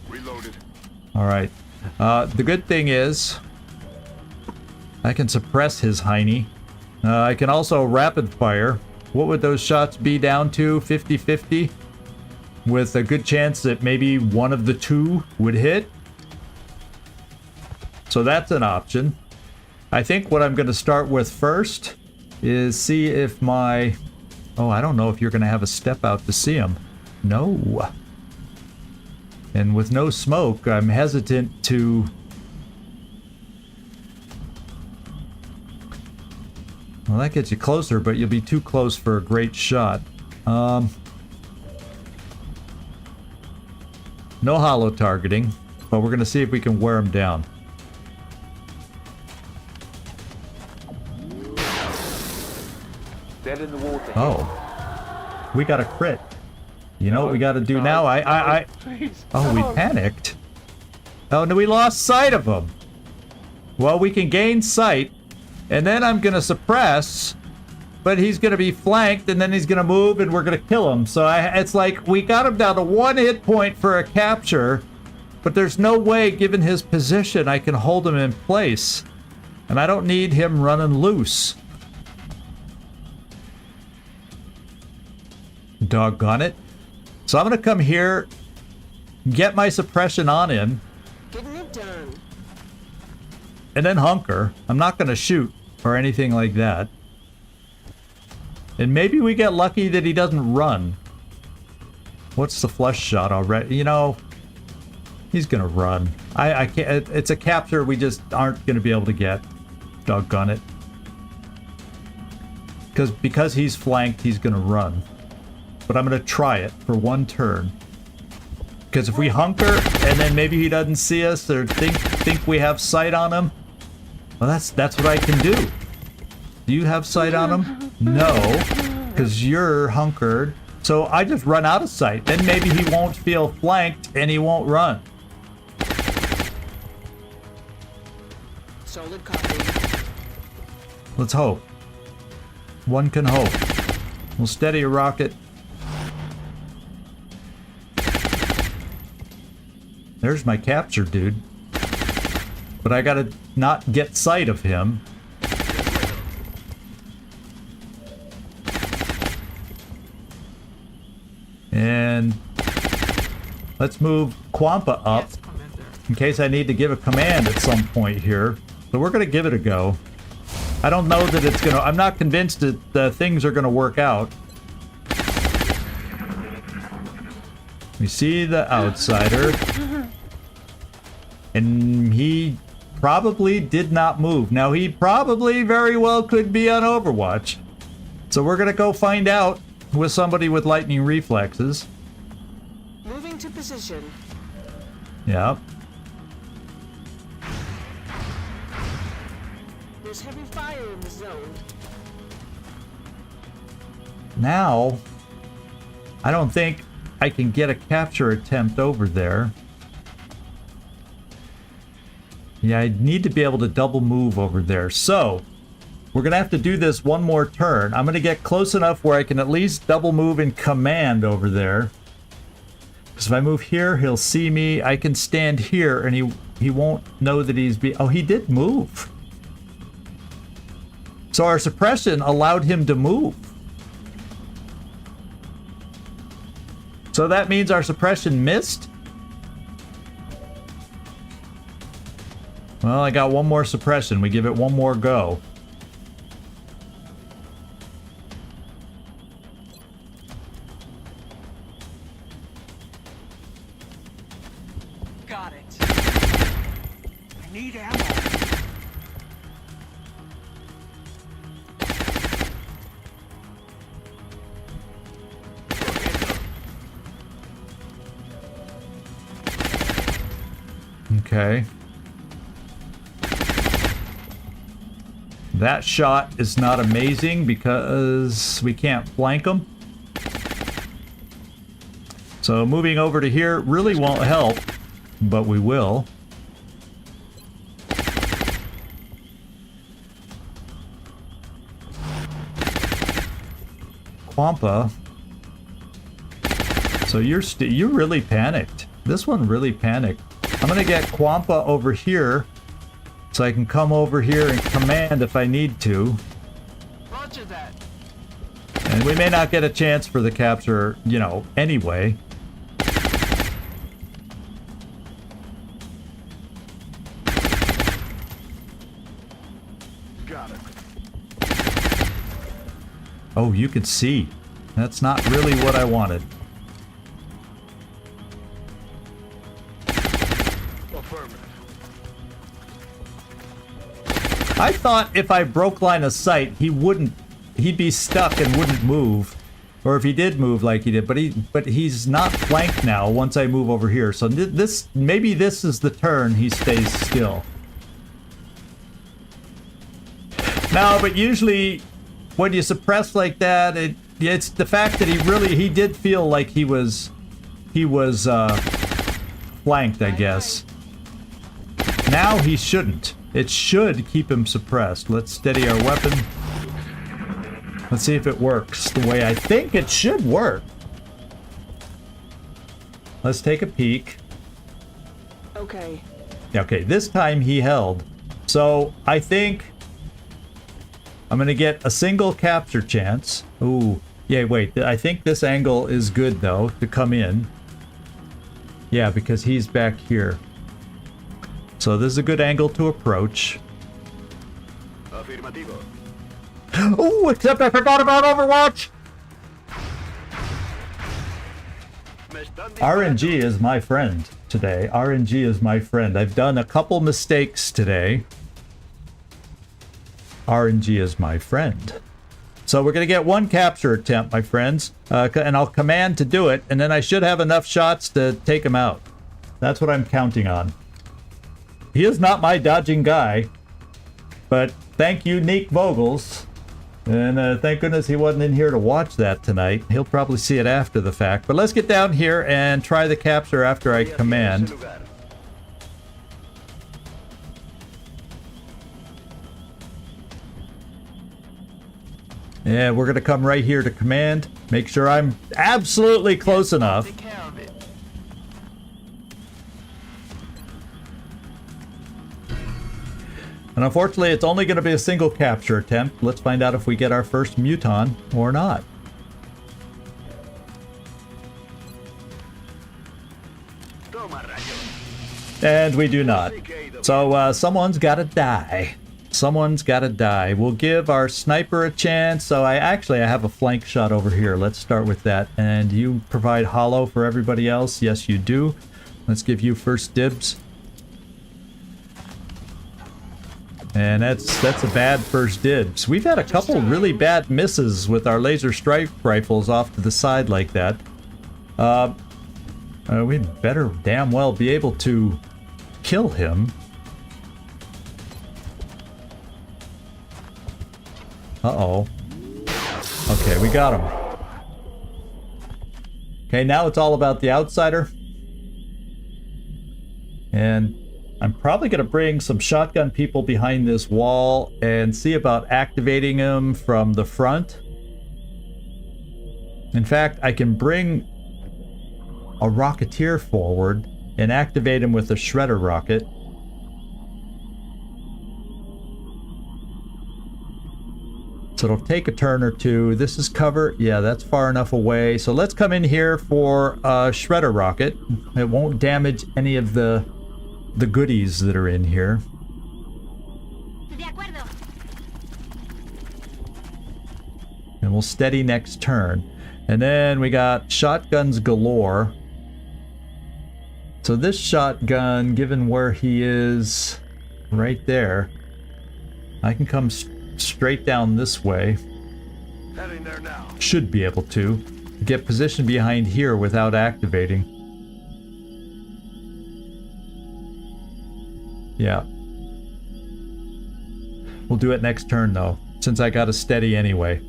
Reloaded. Alright. The good thing is, I can suppress his hiney. I can also rapid fire. What would those shots be down to? 50-50? With a good chance that maybe one of the two would hit. So that's an option. I think what I'm going to start with first is see if my... Oh, I don't know if you're going to have a step out to see him. No. And with no smoke, I'm hesitant to... Well, that gets you closer, but you'll be too close for a great shot. No hollow targeting, but we're going to see if we can wear him down. Dead in the water. Oh. We got a crit. You know what we got to do now? Oh, we panicked. Oh, no, we lost sight of him. Well, we can gain sight, and then I'm going to suppress, but he's going to be flanked, and then he's going to move, and we're going to kill him. So it's like we got him down to 1 hit point for a capture, but there's no way, given his position, I can hold him in place. And I don't need him running loose. Doggone it. So I'm going to come here, get my suppression on him, Getting it done. and then hunker. I'm not going to shoot or anything like that. And maybe we get lucky that he doesn't run. What's the flush shot already? You know, he's going to run. I can't. It's a capture we just aren't going to be able to get. Doggone it. Because he's flanked, he's going to run. But I'm going to try it for 1 turn. Because if we hunker, and then maybe he doesn't see us, or think we have sight on him, well, that's what I can do. Do you have sight on him? No, because you're hunkered. So I just run out of sight. Then maybe he won't feel flanked, and he won't run. Solid copy. Let's hope. One can hope. We'll steady a rocket. There's my capture, dude. But I gotta not get sight of him. And let's move Quampa up Yes, Commander. in case I need to give a command at some point here. So we're gonna give it a go. I don't know that it's gonna... I'm not convinced that the things are gonna work out. We see the outsider. And he probably did not move. Now, he probably very well could be on Overwatch. So we're going to go find out with somebody with lightning reflexes. Moving to position. Yeah. There's heavy fire in the zone. Now, I don't think I can get a capture attempt over there. Yeah, I need to be able to double move over there. So, we're going to have to do this 1 more turn. I'm going to get close enough where I can at least double move in command over there. Because if I move here, he'll see me. I can stand here, and he won't know that he's oh, he did move. So our suppression allowed him to move. So that means our suppression missed? Well, I got one more suppression. We give it one more go. Got it. I need ammo. Okay. That shot is not amazing because we can't flank them. So moving over to here really won't help, but we will. Quampa. So you're really panicked. This one really panicked. I'm gonna get Quampa over here so I can come over here and command if I need to. Roger that. And we may not get a chance for the capture, you know, anyway. Got it. Oh, you could see. That's not really what I wanted. Affirmative. I thought if I broke line of sight, he'd be stuck and wouldn't move. Or if he did move like he did, but he's not flanked now once I move over here. So maybe this is the turn he stays still. No, but usually when you suppress like that, it's the fact that he did feel like he was flanked, I guess. Now he shouldn't. It should keep him suppressed. Let's steady our weapon. Let's see if it works the way I think it should work. Let's take a peek. Okay. Okay, this time he held. So I think I'm gonna get a single capture chance. Ooh, yeah, wait, I think this angle is good though to come in. Yeah, because he's back here. So this is a good angle to approach. Afirmativo. Oh, except I forgot about Overwatch! RNG is my friend today. RNG is my friend. I've done a couple mistakes today. RNG is my friend. So we're going to get one capture attempt, my friends. And I'll command to do it, and then I should have enough shots to take him out. That's what I'm counting on. He is not my dodging guy. But thank you, Neek Vogels. And thank goodness he wasn't in here to watch that tonight. He'll probably see it after the fact. But let's get down here and try the capture after I command. Yeah, we're going to come right here to command. Make sure I'm absolutely close enough. Take care of it. And unfortunately, it's only going to be a single capture attempt. Let's find out if we get our first Muton or not. And we do not. So someone's got to die. Someone's got to die. We'll give our sniper a chance. So I have a flank shot over here. Let's start with that. And you provide hollow for everybody else. Yes, you do. Let's give you first dibs. And that's a bad first dibs. We've had a couple really bad misses with our laser strike rifles off to the side like that. We'd better damn well be able to kill him. Uh-oh. Okay, we got him. Okay, now it's all about the outsider. And I'm probably going to bring some shotgun people behind this wall and see about activating them from the front. In fact, I can bring a Rocketeer forward and activate him with a Shredder rocket. So it'll take a turn or two. This is cover. Yeah, that's far enough away. So let's come in here for a Shredder rocket. It won't damage any of the goodies that are in here. De acuerdo. And we'll steady next turn. And then we got shotguns galore. So this shotgun, given where he is right there, I can come straight down this way. Heading there now. Should be able to get positioned behind here without activating. Yeah. We'll do it next turn though, since I got a steady anyway.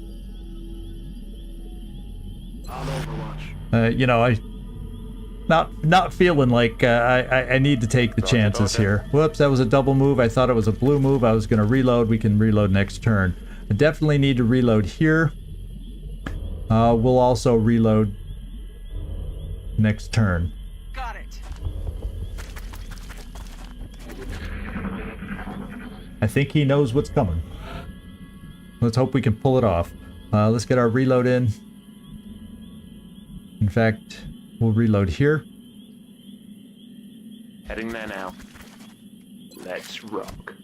On Overwatch. You know, I not feeling like I need to take the chances here. Whoops, that was a double move. I thought it was a blue move. I was going to reload. We can reload next turn. I definitely need to reload here. We'll also reload next turn. Got it. I think he knows what's coming. Let's hope we can pull it off. Let's get our reload in. In fact, we'll reload here. Heading there now. Let's rock.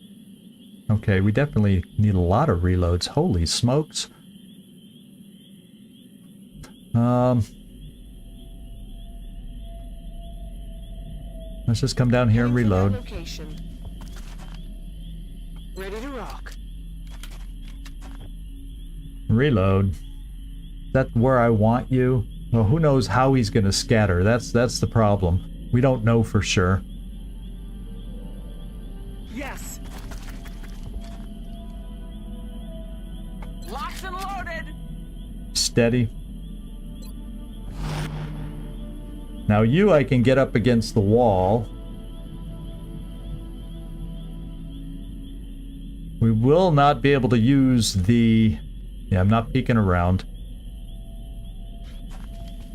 Okay, we definitely need a lot of reloads. Holy smokes. Let's just come down here and Heading to that reload. location. Ready to rock. Reload. Is that where I want you? Well, who knows how he's going to scatter. That's the problem. We don't know for sure. Yes. Locked and loaded. Steady. Now you, I can get up against the wall. We will not be able to use the... Yeah, I'm not peeking around.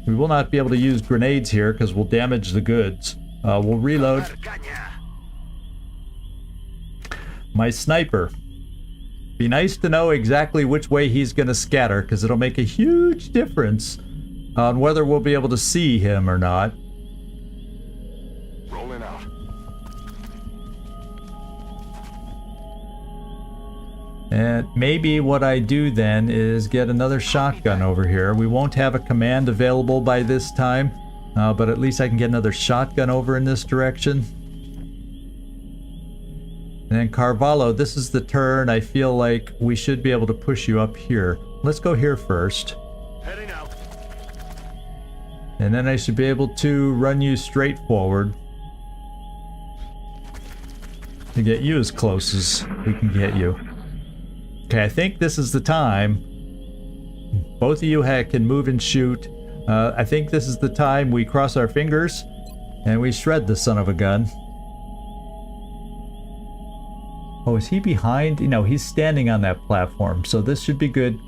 We will not be able to use grenades here because we'll damage the goods. We'll reload. My sniper. Be nice to know exactly which way he's going to scatter because it'll make a huge difference on whether we'll be able to see him or not. Rolling out. And maybe what I do then is get another shotgun over here. We won't have a command available by this time, but at least I can get another shotgun over in this direction. And then Carvalho, this is the turn. I feel like we should be able to push you up here. Let's go here first. Heading out. And then I should be able to run you straight forward to get you as close as we can get you. Okay, I think this is the time. Both of you can move and shoot. I think this is the time we cross our fingers and we shred the son of a gun. Oh, is he behind? No, he's standing on that platform, so this should be good.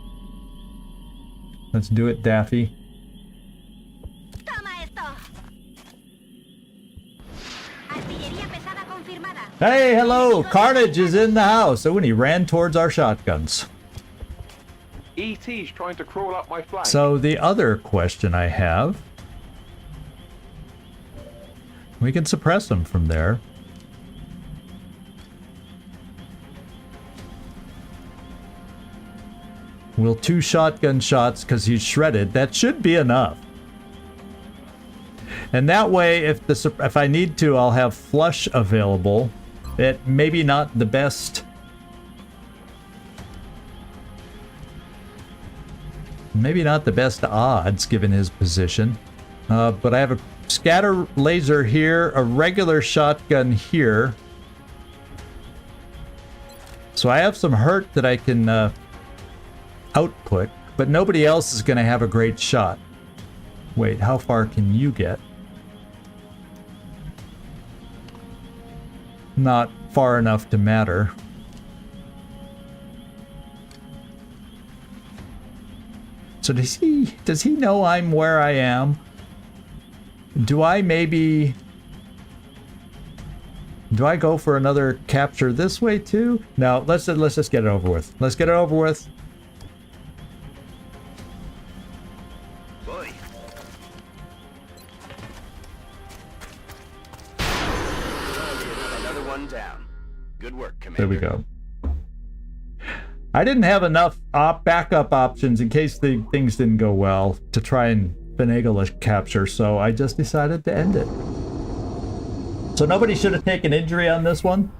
Let's do it, Daffy. Toma esto. Artillería pesada confirmada. Hey, hello! Carnage is in the house. Oh, and he ran towards our shotguns. ET's trying to crawl up my flank. So the other question I have... We can suppress him from there. Will 2 shotgun shots because he's shredded. That should be enough. And that way, if I need to, I'll have flush available. It maybe not the best. Maybe not the best odds given his position. But I have a scatter laser here, a regular shotgun here. So I have some hurt that I can output, but nobody else is going to have a great shot. Wait, how far can you get? Not far enough to matter. So does he know I'm where I am? Do I maybe... Do I go for another capture this way too? No, let's just get it over with. Let's get it over with. Boy. Another one down. Good work, Commander. There we go. I didn't have enough backup options in case the things didn't go well to try and finagle a capture, so I just decided to end it. So nobody should have taken injury on this one?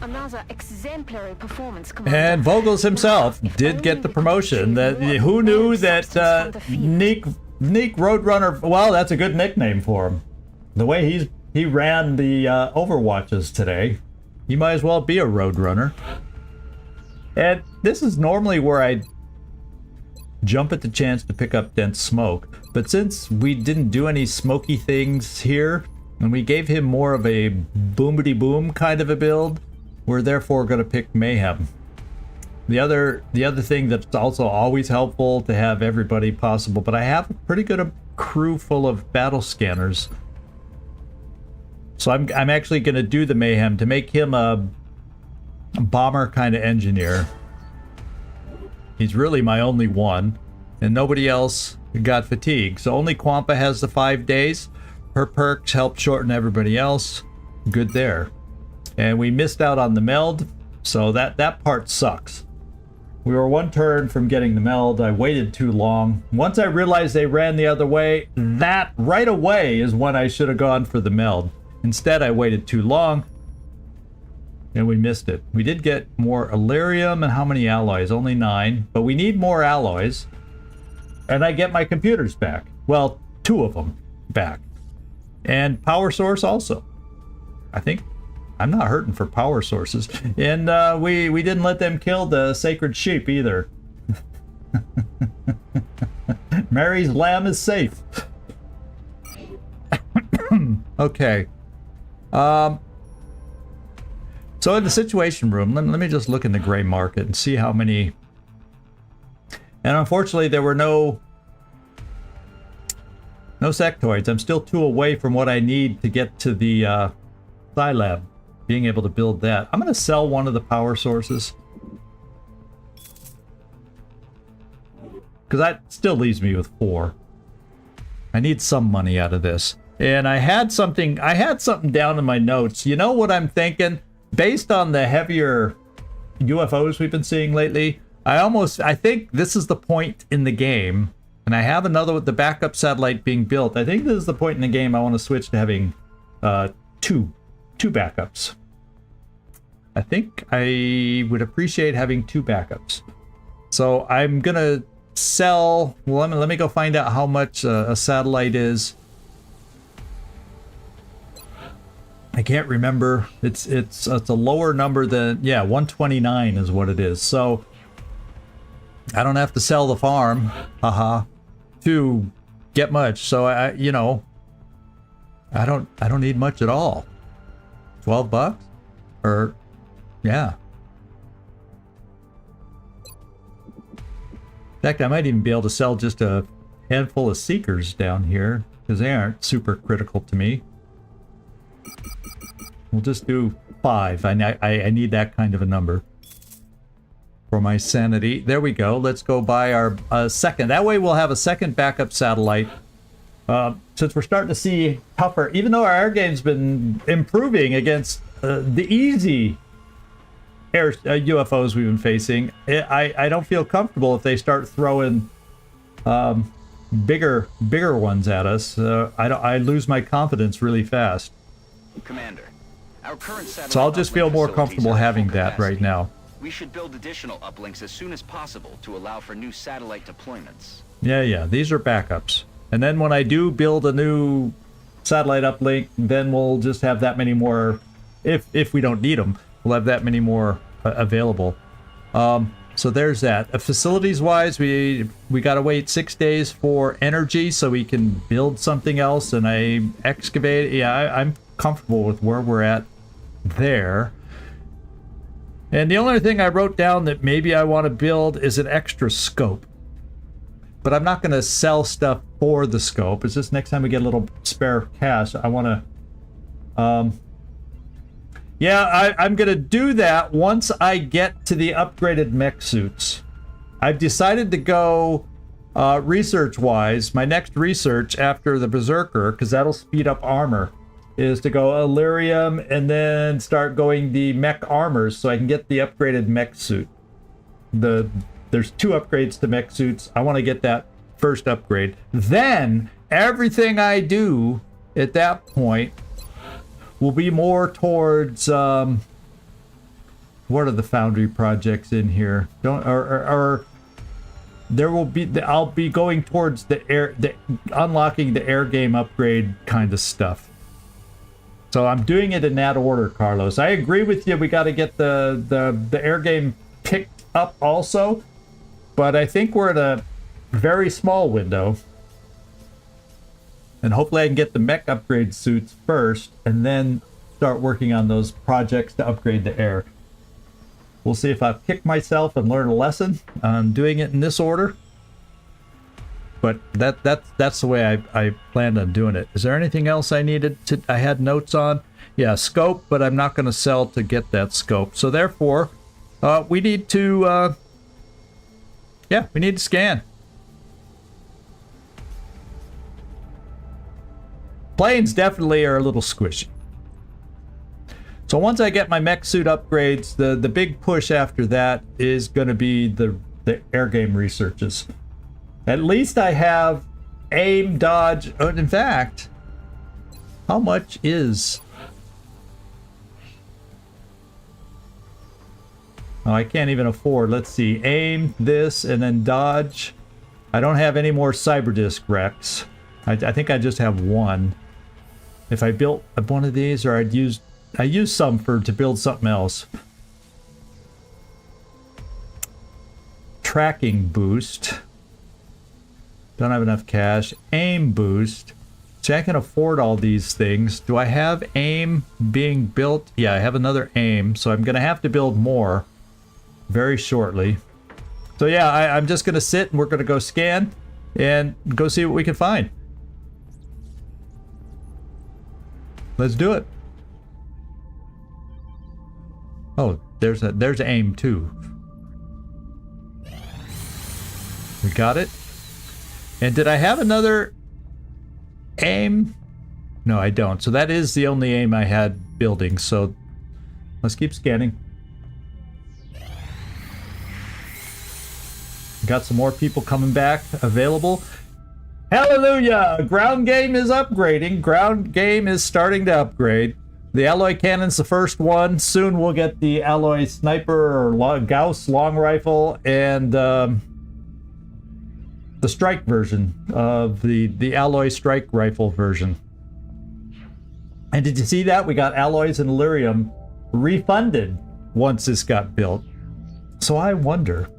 Another exemplary performance, Commander. And Vogels himself did get the promotion. That who knew that Neek Roadrunner? Well, that's a good nickname for him. The way he ran the Overwatches today, he might as well be a Roadrunner. And this is normally where I jump at the chance to pick up dense smoke, but since we didn't do any smoky things here, and we gave him more of a boomity boom kind of a build, we're therefore going to pick Mayhem. The other thing that's also always helpful to have everybody possible, but I have a pretty good crew full of battle scanners. So I'm actually going to do the Mayhem to make him a bomber kind of engineer. He's really my only one, and nobody else got fatigue. So only Quampa has the 5 days. Her perks help shorten everybody else. Good there. And we missed out on the meld, so that part sucks. We were one turn from getting the meld. I waited too long. Once I realized they ran the other way, that right away is when I should have gone for the meld. Instead, I waited too long, and we missed it. We did get more Illyrium, and how many alloys? Only 9, but we need more alloys. And I get my computers back. Well, 2 of them back. And power source also. I think I'm not hurting for power sources. And we didn't let them kill the sacred sheep either. Mary's lamb is safe. Okay. So in the situation room, let me just look in the gray market and see how many. And unfortunately, there were no sectoids. I'm still 2 away from what I need to get to the Scilab, being able to build that. I'm going to sell one of the power sources, because that still leaves me with 4. I need some money out of this. And I had something down in my notes. You know what I'm thinking? Based on the heavier UFOs we've been seeing lately, I think this is the point in the game, and I have another with the backup satellite being built. I think this is the point in the game I want to switch to having 2 backups. I think I would appreciate having 2 backups. So I'm gonna sell. Well, let me go find out how much a satellite is. I can't remember. It's a lower number than, yeah, 129 is what it is. So I don't have to sell the farm, haha, to get much. So I don't need much at all. $12, or yeah. In fact, I might even be able to sell just a handful of seekers down here, because they aren't super critical to me. We'll just do 5. I need that kind of a number for my sanity. There we go. Let's go buy our second. That way we'll have a second backup satellite. Since we're starting to see tougher, even though our air game's been improving against the easy air UFOs we've been facing, I don't feel comfortable if they start throwing bigger ones at us. I lose my confidence really fast. Commander, our current satellite So I'll just feel uplink more facilities comfortable are at full having that capacity. right now. We should build additional uplinks as soon as possible to allow for new satellite deployments. Yeah, these are backups. And then when I do build a new satellite uplink, then we'll just have that many more. If we don't need them, we'll have that many more available. So So there's that. Facilities wise, we gotta wait 6 days for energy so we can build something else, and I excavate. Yeah, I'm comfortable with where we're at there. And the only thing I wrote down that maybe I want to build is an extra scope. But I'm not going to sell stuff for the scope. It's just next time we get a little spare cash, I want to... yeah, I'm going to do that once I get to the upgraded mech suits. I've decided to go research-wise. My next research after the Berserker, because that'll speed up armor, is to go Illyrium and then start going the mech armors so I can get the upgraded mech suit. There's 2 upgrades to mech suits. I want to get that first upgrade. Then everything I do at that point will be more towards what are the foundry projects in here? Or there will be, I'll be going towards the unlocking the air game upgrade kind of stuff. So I'm doing it in that order, Carlos. I agree with you. We got to get the air game picked up also. But I think we're at a very small window. And hopefully I can get the mech upgrade suits first and then start working on those projects to upgrade the air. We'll see if I kick myself and learn a lesson on doing it in this order. But that's the way I planned on doing it. Is there anything else I needed to... I had notes on? Yeah, scope, but I'm not going to sell to get that scope. So therefore, we need to... yeah, we need to scan. Planes definitely are a little squishy. So once I get my mech suit upgrades, the big push after that is going to be the air game researches. At least I have aim, dodge. In fact, how much is... Oh, I can't even afford. Let's see. Aim, this, and then dodge. I don't have any more Cyberdisk Rex. I think I just have one. If I built one of these, or I used some to build something else. Tracking boost. Don't have enough cash. Aim boost. See, I can afford all these things. Do I have aim being built? Yeah, I have another aim, so I'm going to have to build more very shortly. So yeah, I'm just going to sit and we're going to go scan and go see what we can find. Let's do it. Oh, there's aim too. We got it. And did I have another aim? No, I don't. So that is the only aim I had building. So let's keep scanning. Got some more people coming back available. Hallelujah! Ground game is upgrading. Ground game is starting to upgrade. The alloy cannon's the first one. Soon we'll get the alloy sniper or Gauss long rifle and the strike version of the alloy strike rifle version. And did you see that? We got alloys and Illyrium refunded once this got built. So I wonder,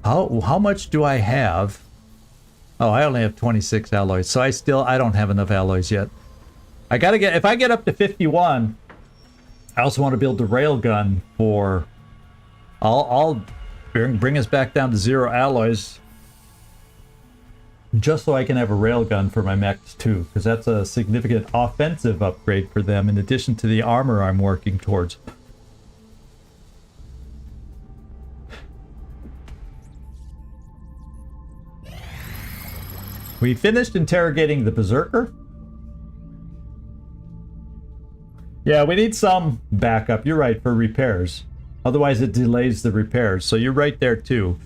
how much do I have? Oh, I only have 26 alloys, so I don't have enough alloys yet. I gotta get, if I get up to 51, I also want to build the railgun for, I'll bring us back down to 0 alloys, just so I can have a railgun for my mechs too, because that's a significant offensive upgrade for them in addition to the armor I'm working towards. We finished interrogating the Berserker. Yeah, we need some backup. You're right, for repairs. Otherwise, it delays the repairs. So you're right there too.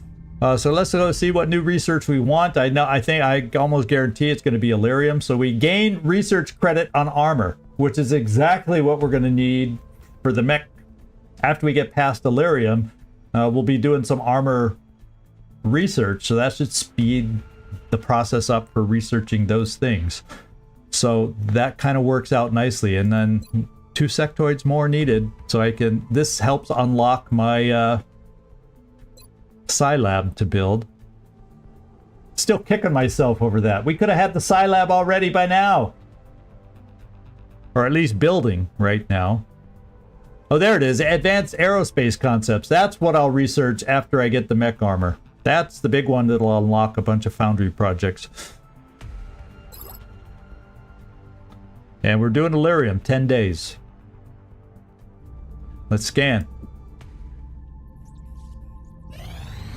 So let's go see what new research we want. I think I almost guarantee it's going to be Illyrium. So we gain research credit on armor, which is exactly what we're going to need for the mech. After we get past Illyrium, we'll be doing some armor research. So that should speed the process up for researching those things. So that kind of works out nicely. And then 2 sectoids more needed, so I can... This helps unlock my Scilab to build. Still kicking myself over that. We could have had the Scilab already by now. Or at least building right now. Oh, there it is. Advanced aerospace concepts. That's what I'll research after I get the mech armor. That's the big one that'll unlock a bunch of foundry projects. And we're doing Delirium, 10 days. Let's scan.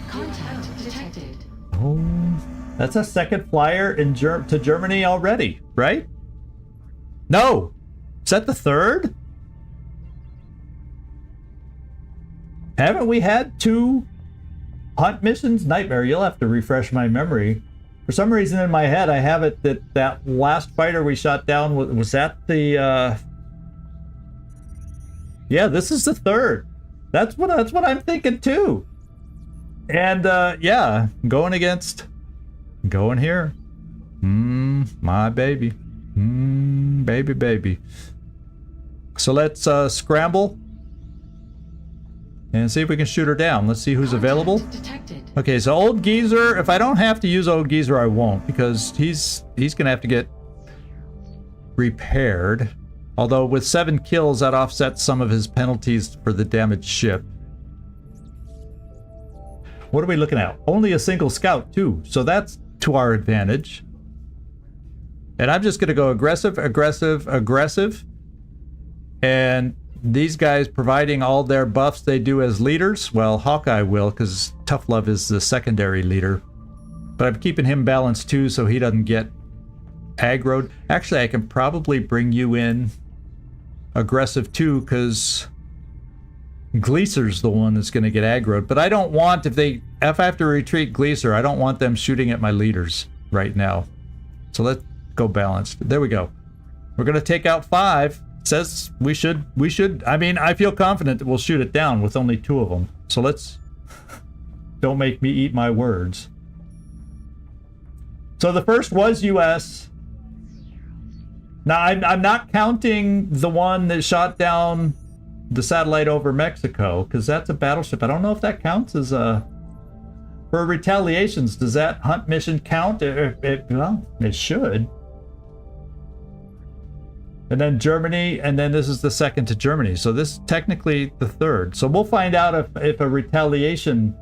Contact detected. Oh, that's a second flyer in to Germany already, right? No! Is that the third? Haven't we had 2 hunt missions? Nightmare, you'll have to refresh my memory. For some reason in my head, I have it that last fighter we shot down, was that the, Yeah, this is the third. That's what I'm thinking too. And, yeah, going here. My baby. Baby. So let's, scramble. And see if we can shoot her down. Let's see who's available. Detected. Okay, so Old Geezer, if I don't have to use Old Geezer, I won't, because he's gonna have to get repaired. Although with 7 kills, that offsets some of his penalties for the damaged ship. What are we looking at? Only a single scout, too, so that's to our advantage. And I'm just gonna go aggressive. And these guys providing all their buffs they do as leaders. Well, Hawkeye will, because Tough Love is the secondary leader. But I'm keeping him balanced too, so he doesn't get aggroed. Actually, I can probably bring you in aggressive too, because Gleaser's the one that's going to get aggroed. But I don't want, if I have to retreat Gleaser, I don't want them shooting at my leaders right now. So let's go balanced. There we go. We're going to take out 5. Says we should, I mean, I feel confident that we'll shoot it down with only 2 of them. So let's, don't make me eat my words. So the first was US. Now, I'm not counting the one that shot down the satellite over Mexico, because that's a battleship. I don't know if that counts as a... For retaliations, does that hunt mission count? Well, it should. And then Germany, and then this is the second to Germany. So this is technically the third. So we'll find out if a retaliation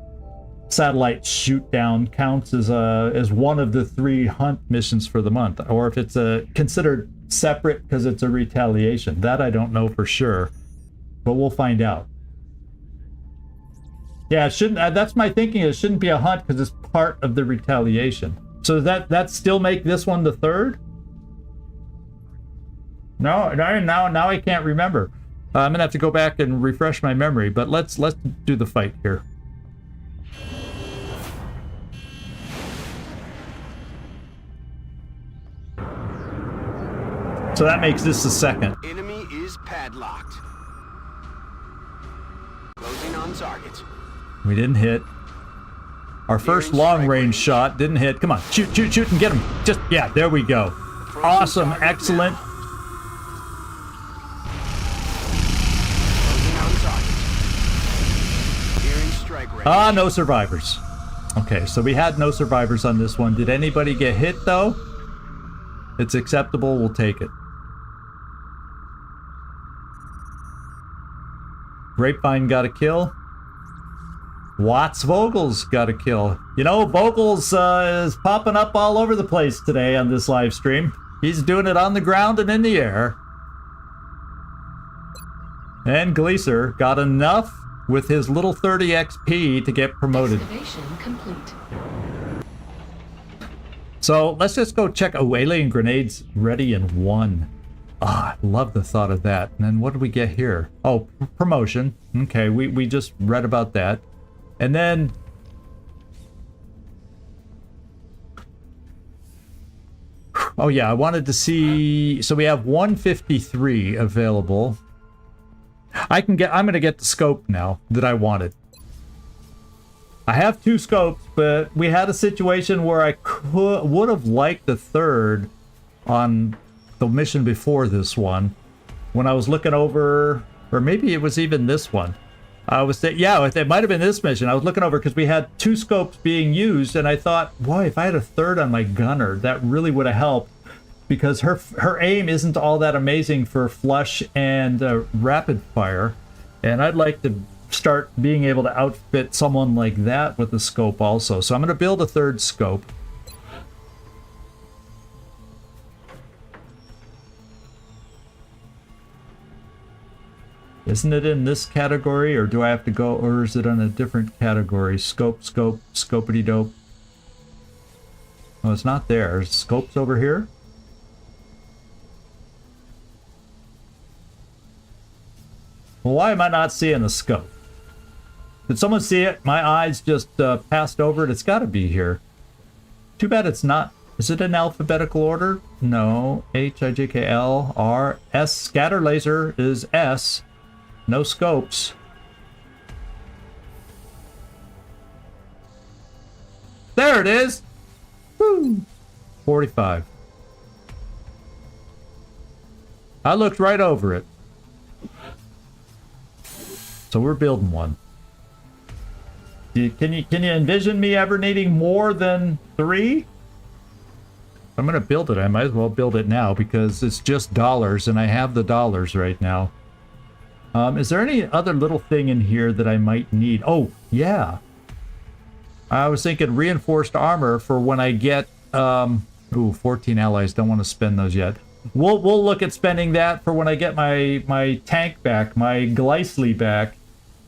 satellite shoot down counts as one of the 3 hunt missions for the month, or if it's considered separate because it's a retaliation. That I don't know for sure, but we'll find out. Yeah, it shouldn't. That's my thinking. It shouldn't be a hunt because it's part of the retaliation. So does that still make this one the third? No, now I can't remember. I'm gonna have to go back and refresh my memory, but let's do the fight here. So that makes this the second. Enemy is padlocked. Closing on target. We didn't hit. Our first long-range shot didn't hit. Come on, shoot and get him. Just, yeah, there we go. Awesome, excellent. Ah, no survivors. Okay, so we had no survivors on this one. Did anybody get hit, though? It's acceptable. We'll take it. Grapevine got a kill. Watts Vogel's got a kill. You know, Vogel's is popping up all over the place today on this live stream. He's doing it on the ground and in the air. And Gleaser got enough with his little 30 XP to get promoted. Excavation complete. So let's just go check. Oh, alien grenades ready in 1. Ah, I love the thought of that. And then what did we get here? Oh, promotion. Okay, we just read about that. And then... Oh yeah, I wanted to see... So we have 153 available. I'm gonna get the scope now that I wanted. I have 2 scopes, but we had a situation where I would have liked the third on the mission before this one. when I was looking over, or maybe it was even this one. I was yeah, it might have been this mission. I was looking over because we had 2 scopes being used, and I thought, boy, if I had a third on my gunner, that really would have helped, because her aim isn't all that amazing for flush and rapid fire, and I'd like to start being able to outfit someone like that with a scope also. So I'm going to build a 3rd scope. Isn't it in this category, or do I have to go, or is it in a different category? Scope, scopity dope. Oh, it's not there. Scope's over here. Well, why am I not seeing the scope? Did someone see it? My eyes just passed over it. It's got to be here. Too bad it's not. Is it in alphabetical order? No. H, I, J, K, L, R, S. Scatter laser is S. No scopes. There it is! Woo! 45. I looked right over it. So we're building one. Can you envision me ever needing more than 3? I'm gonna build it. I might as well build it now because it's just dollars and I have the dollars right now. Is there any other little thing in here that I might need? Oh, yeah. I was thinking reinforced armor for when I get, 14 allies. Don't want to spend those yet. We'll look at spending that for when I get my tank back, my Gleisly back,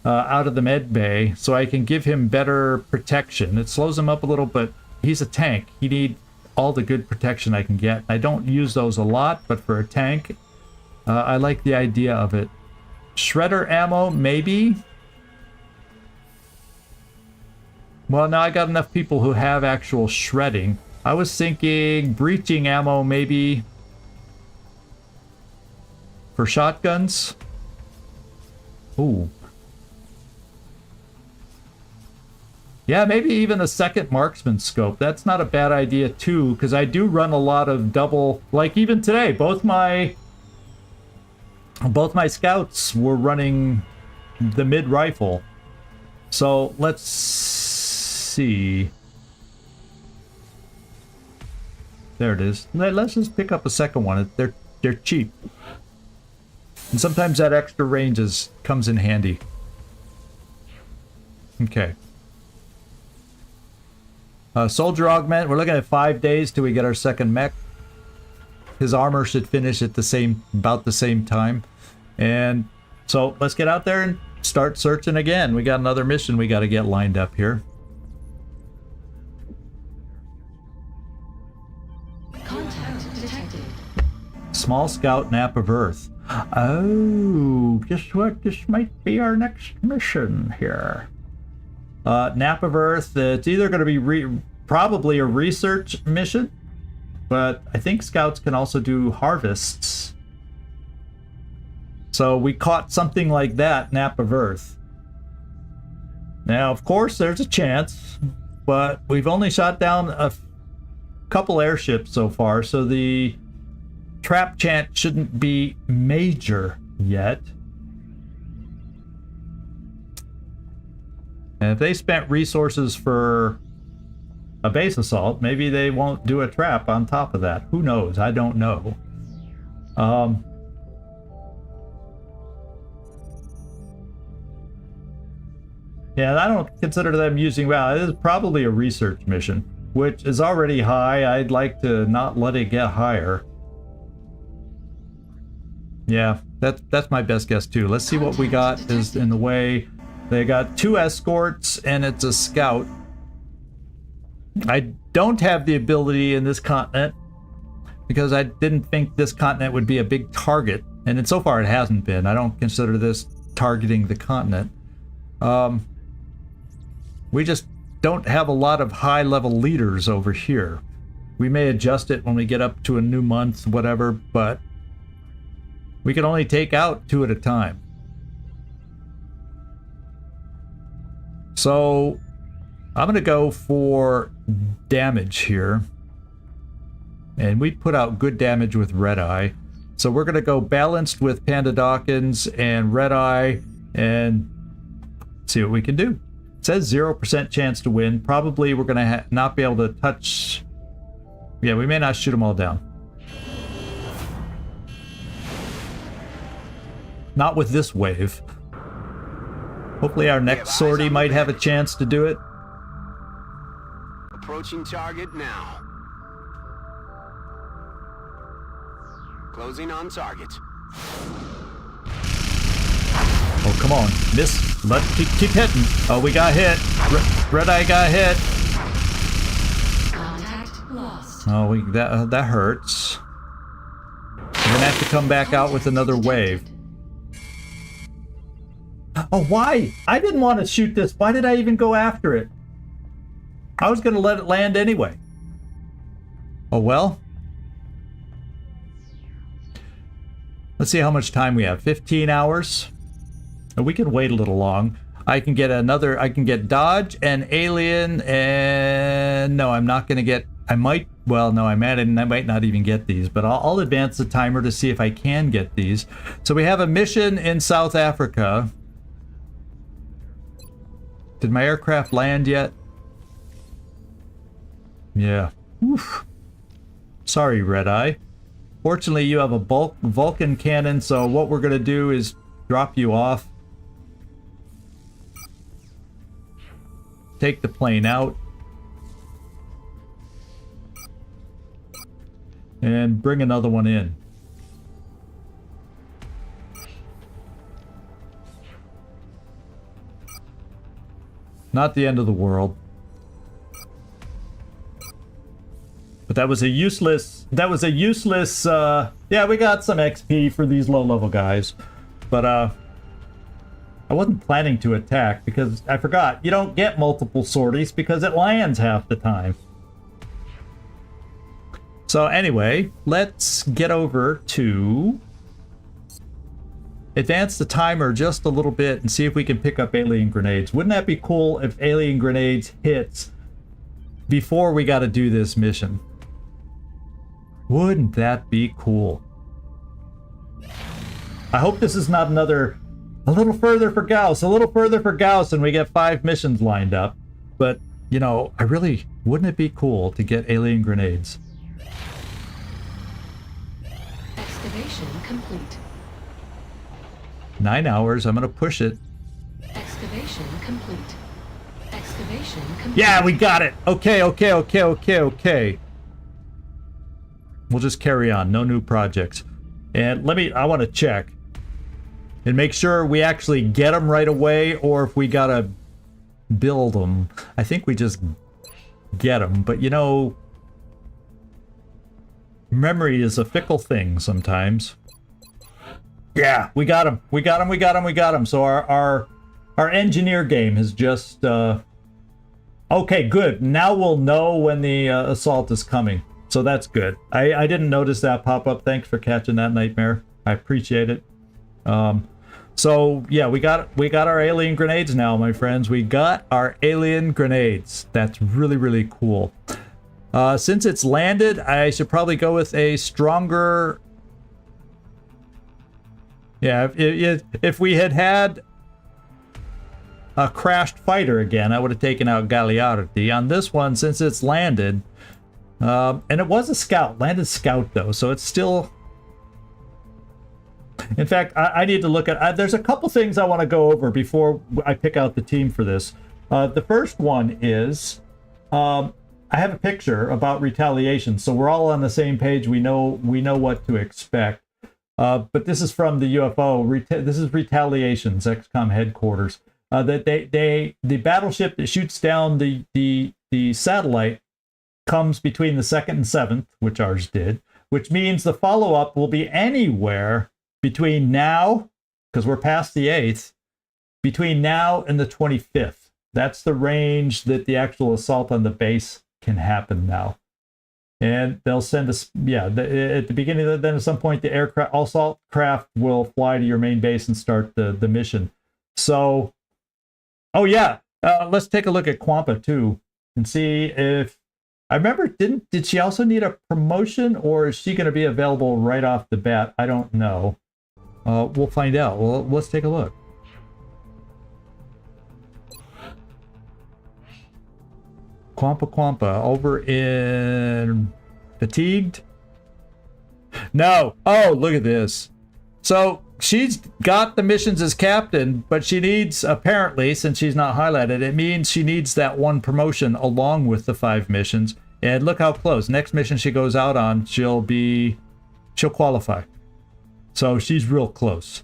out of the med bay, so I can give him better protection. It slows him up a little, but he's a tank. He needs all the good protection I can get. I don't use those a lot, but for a tank, I like the idea of it. Shredder ammo, maybe? Well, now I got enough people who have actual shredding. I was thinking breaching ammo, maybe, for shotguns. Ooh. Yeah, maybe even a 2nd marksman scope. That's not a bad idea, too, because I do run a lot of double... Like, even today, both my scouts were running the mid-rifle. So, let's see. There it is. Let's just pick up a 2nd one. They're cheap. And sometimes that extra range comes in handy. Okay. Soldier augment. We're looking at 5 days till we get our 2nd mech. His armor should finish at about the same time. And so let's get out there and start searching again. We got another mission we got to get lined up here. Contact detected. Small scout nap of Earth. Oh, guess what? This might be our next mission here. Nap of Earth. It's either going to be probably a research mission, but I think scouts can also do harvests. So we caught something like that, Nap of Earth. Now, of course, there's a chance, but we've only shot down a couple airships so far, so the trap chance shouldn't be major yet. And if they spent resources for a base assault, maybe they won't do a trap on top of that. Who knows? I don't know. Yeah, I don't consider them using... Well, it is probably a research mission, which is already high. I'd like to not let it get higher. Yeah, that's my best guess too. Let's see what we got is in the way. They got 2 escorts and it's a scout. I don't have the ability in this continent because I didn't think this continent would be a big target, and so far it hasn't been. I don't consider this targeting the continent. We just don't have a lot of high-level leaders over here. We may adjust it when we get up to a new month, whatever, but we can only take out 2 at a time. So I'm going to go for damage here. And we put out good damage with Red Eye. So we're going to go balanced with Panda Dawkins and Red Eye and see what we can do. It says 0% chance to win. Probably we're going to not be able to touch... Yeah, we may not shoot them all down. Not with this wave. Hopefully our next sortie might have a chance to do it. Approaching target now. Closing on target. Oh, come on. Miss. Let's keep hitting. Oh, we got hit. Red Eye got hit. Contact lost. Oh, that hurts. We're gonna have to come back out with another wave. Oh, why? I didn't want to shoot this. Why did I even go after it? I was gonna let it land anyway. Oh, well. Let's see how much time we have. 15 hours. We can wait a little long. I can get another, I can get Dodge and Alien, and no, I'm not going to get, I might, well, no, I might not even get these, but I'll advance the timer to see if I can get these. So we have a mission in South Africa. Did my aircraft land yet? Yeah. Oof. Sorry, Red Eye. Fortunately, you have a Vulcan cannon, so what we're going to do is drop you off. Take the plane out. And bring another one in. Not the end of the world. But that was a useless, yeah, we got some XP for these low-level guys. But, I wasn't planning to attack because I forgot, you don't get multiple sorties because it lands half the time. So anyway, let's get over to advance the timer just a little bit and see if we can pick up alien grenades. Wouldn't that be cool if alien grenades hits before we got to do this mission? Wouldn't that be cool? I hope this is not another a little further for Gauss, and we get 5 missions lined up. But, you know, I really, wouldn't it be cool to get alien grenades? Excavation complete. 9 hours, I'm gonna push it. Excavation complete. Excavation complete. Yeah, we got it! Okay. We'll just carry on, no new projects. And I want to check and make sure we actually get them right away, or if we gotta build them. I think we just get them, but you know, memory is a fickle thing sometimes. Yeah, we got them. So our engineer game has just okay, good. Now we'll know when the assault is coming. So that's good. I didn't notice that pop up. Thanks for catching that, Nightmare. I appreciate it. So yeah, we got our alien grenades now, my friends. We got our alien grenades. That's really, really cool. Since it's landed, I should probably go with a stronger... Yeah, if we had a crashed fighter again, I would have taken out Gagliardi. On this one, since it's landed, and it was a scout, landed scout though, so it's still... In fact, I need to look at... there's a couple things I want to go over before I pick out the team for this. The first one is... I have a picture about retaliation, so we're all on the same page. We know what to expect. But this is from the UFO. This is Retaliation's XCOM headquarters. That the battleship that shoots down the satellite comes between the 2nd and 7th, which ours did, which means the follow-up will be anywhere between now, because we're past the 8th, between now and the 25th. That's the range that the actual assault on the base can happen now. And they'll send us, yeah, at the beginning, then at some point, the assault craft will fly to your main base and start the mission. So, oh yeah, let's take a look at Quampa too, and see if, I remember, did she also need a promotion, or is she going to be available right off the bat? I don't know. We'll find out. Well, let's take a look. Quampa over in Fatigued? No. Oh, look at this. So she's got the missions as captain, but she needs, apparently, since she's not highlighted, it means she needs that one promotion along with the 5 missions. And look how close. Next mission she goes out on, she'll qualify. So she's real close.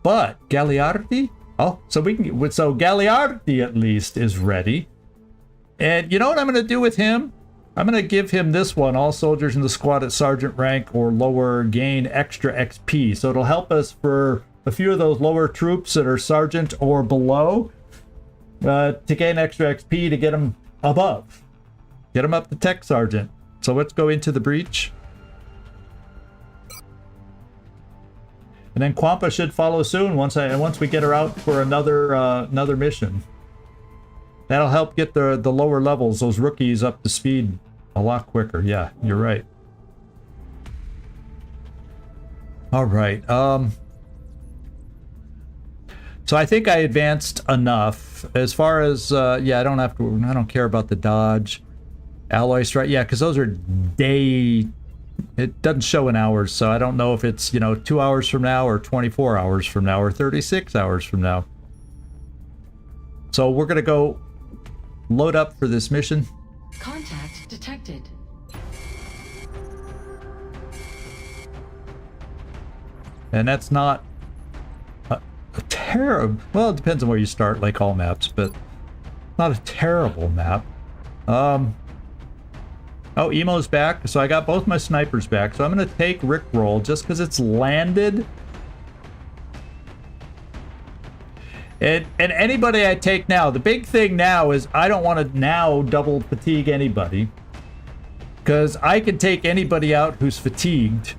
But Gagliardi? Oh, so Gagliardi at least is ready. And you know what I'm going to do with him? I'm going to give him this one. All soldiers in the squad at sergeant rank or lower gain extra XP. So it'll help us for a few of those lower troops that are sergeant or below to gain extra XP to get them above. Get them up to tech sergeant. So let's go into the breach. And then Quampa should follow soon once we get her out for another mission. That'll help get the lower levels, those rookies, up to speed a lot quicker. Yeah, you're right. All right. So I think I advanced enough as far as yeah. I don't care about the dodge, alloy strike. Yeah, because those are day. It doesn't show in hours, so I don't know if it's 2 hours from now or 24 hours from now or 36 hours from now. So we're gonna go load up for this mission. Contact detected. And that's not a terrible... Well, it depends on where you start, like all maps, but not a terrible map. Oh, Emo's back. So I got both my snipers back. So I'm going to take Rickroll just because it's landed. And anybody I take now, the big thing now is I don't want to now double fatigue anybody. Because I can take anybody out who's fatigued.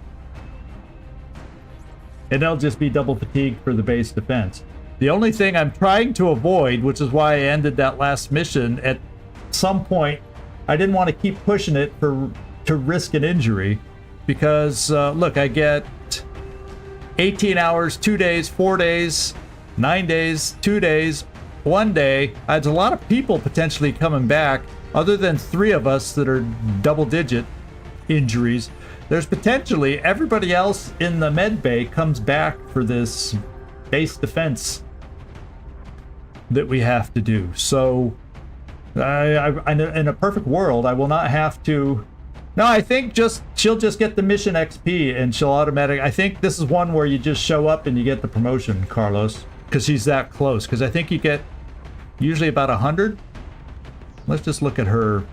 And they'll just be double fatigued for the base defense. The only thing I'm trying to avoid, which is why I ended that last mission, at some point, I didn't want to keep pushing it to risk an injury. Because, look, I get 18 hours, 2 days, 4 days, 9 days, 2 days, 1 day. There's a lot of people potentially coming back, other than 3 of us that are double-digit injuries. There's potentially everybody else in the med bay comes back for this base defense that we have to do. So, in a perfect world, I will not have to... No, I think she'll just get the mission XP and she'll automatically... I think this is one where you just show up and you get the promotion, Carlos. Because she's that close. Because I think you get usually about 100. Let's just look at her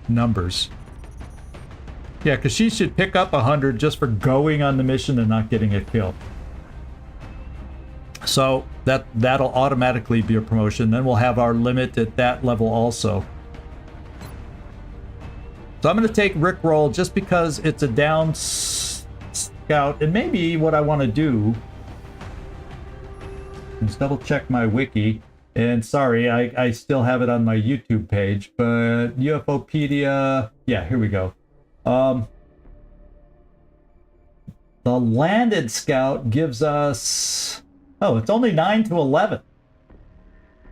numbers. Yeah, because she should pick up 100 just for going on the mission and not getting a kill. So that'll automatically be a promotion. Then we'll have our limit at that level also. So I'm going to take Rickroll just because it's a down scout. And maybe what I want to do is double check my wiki. And sorry, I still have it on my YouTube page. But UFOpedia... Yeah, here we go. The landed scout gives us... Oh, it's only 9 to 11.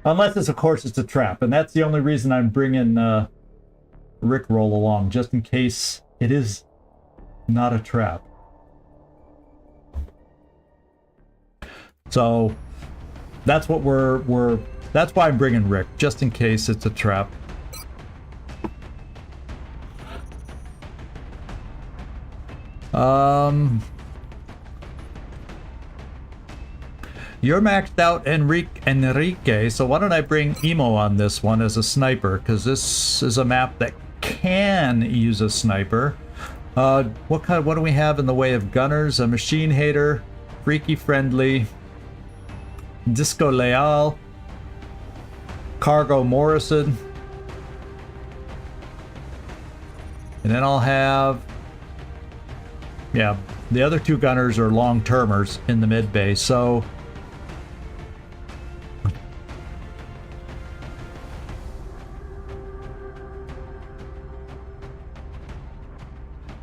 Unless it's, of course, it's a trap. And that's the only reason I'm bringing Rickroll along, just in case it is not a trap. So that's what that's why I'm bringing Rick, just in case it's a trap. You're maxed out, Enrique, so why don't I bring Emo on this one as a sniper, because this is a map that can use a sniper. What do we have in the way of gunners? A machine hater, freaky friendly, Disco Leal, Cargo Morrison, and then I'll have, yeah, the other 2 gunners are long-termers in the mid bay. So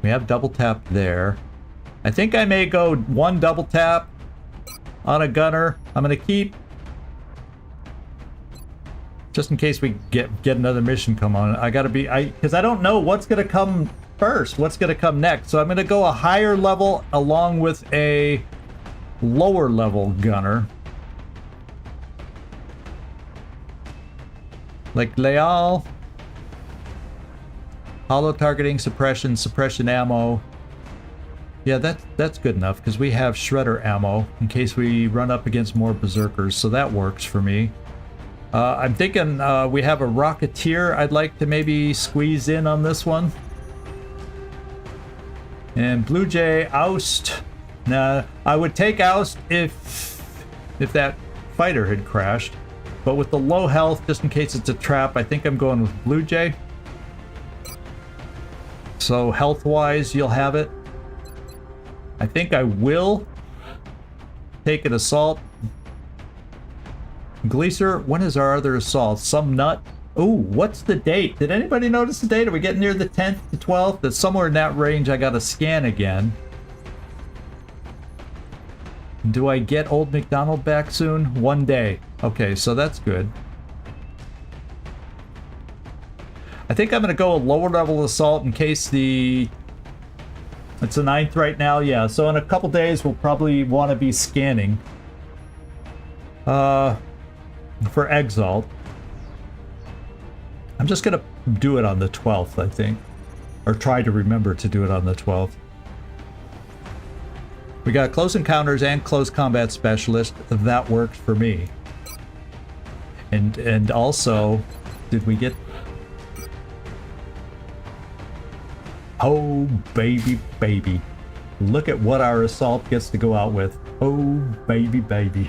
We have double tap there. I think I may go one double tap on a gunner. I'm gonna keep, just in case we get another mission come on. I gotta be, because I don't know what's gonna come first, what's gonna come next. So I'm gonna go a higher level along with a lower level gunner. Like Leal. Hollow targeting, suppression ammo. Yeah, that's good enough because we have shredder ammo in case we run up against more berserkers, so that works for me. I'm thinking we have a rocketeer I'd like to maybe squeeze in on this one. And Blue Jay, oust. Nah, I would take oust if that fighter had crashed. But with the low health, just in case it's a trap, I think I'm going with Blue Jay. So health-wise, you'll have it. I think I will take an assault. Gleaser, when is our other assault? Some nut? Ooh, what's the date? Did anybody notice the date? Are we getting near the 10th, the 12th? That's somewhere in that range. I gotta scan again. Do I get old MacDonald back soon? 1 day. Okay, so that's good. I think I'm gonna go a lower level assault in case the... It's the 9th right now, yeah. So in a couple days, we'll probably want to be scanning. For Exalt. I'm just gonna do it on the 12th, I think. Or try to remember to do it on the 12th. We got Close Encounters and Close Combat Specialist. That works for me. And also, did we get... Oh, baby, baby. Look at what our assault gets to go out with. Oh, baby, baby.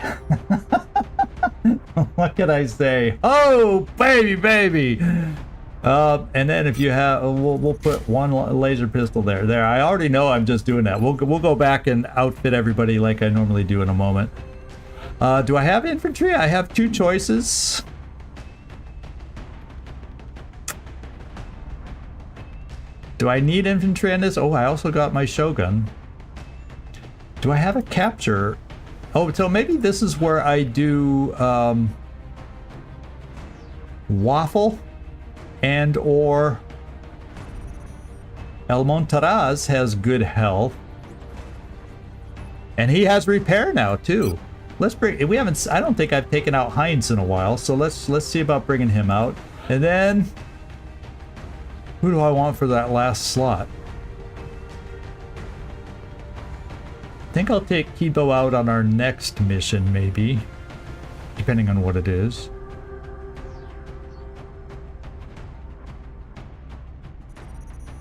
What can I say? Oh, baby, baby. And then if you have, we'll put one laser pistol there. There, I already know I'm just doing that. We'll go back and outfit everybody like I normally do in a moment. Do I have infantry? I have 2 choices. Do I need infantry on this? Oh, I also got my Shogun. Do I have a capture? Oh, so maybe this is where I do Waffle and or El Montaraz has good health. And he has repair now too. Let's bring, we haven't, I don't think I've taken out Heinz in a while, so let's see about bringing him out. And then who do I want for that last slot? I think I'll take Kibo out on our next mission, maybe. Depending on what it is.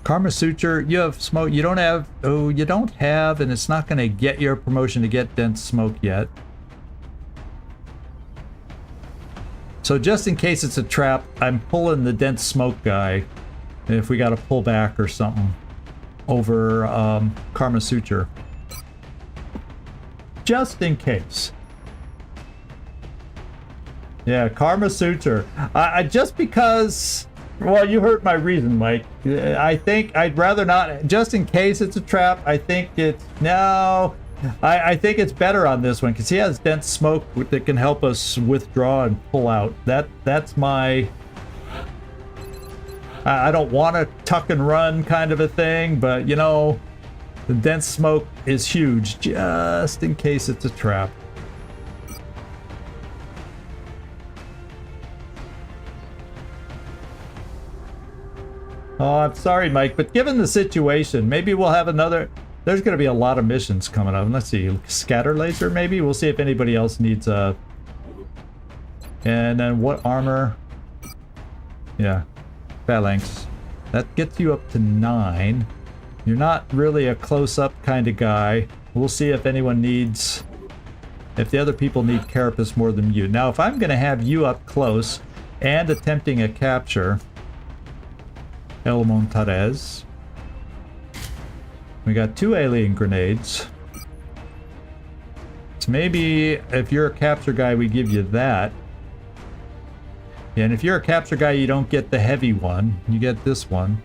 Karma Suture, you have smoke. You don't have... Oh, you don't have, and it's not going to get your promotion to get dense smoke yet. So just in case it's a trap, I'm pulling the dense smoke guy. If we got to pull back or something over Karma Suture. Just in case. Yeah, Karma Suture. I just because, well, you heard my reason, Mike. I think I'd rather not, just in case it's a trap, I think it's, no, I think it's better on this one because he has dense smoke that can help us withdraw and pull out. That's my... I don't want to tuck and run kind of a thing, but you know, the dense smoke is huge just in case it's a trap. Oh, I'm sorry, Mike, but given the situation, maybe we'll have another... There's going to be a lot of missions coming up. Let's see, scatter laser maybe? We'll see if anybody else needs a... And then what armor? Yeah. Phalanx. That gets you up to 9. You're not really a close-up kind of guy. We'll see if anyone needs... If the other people need Carapace more than you. Now, if I'm going to have you up close and attempting a capture... El Montarez. We got 2 alien grenades. So maybe if you're a capture guy, we give you that. And if you're a capture guy, you don't get the heavy one. You get this one.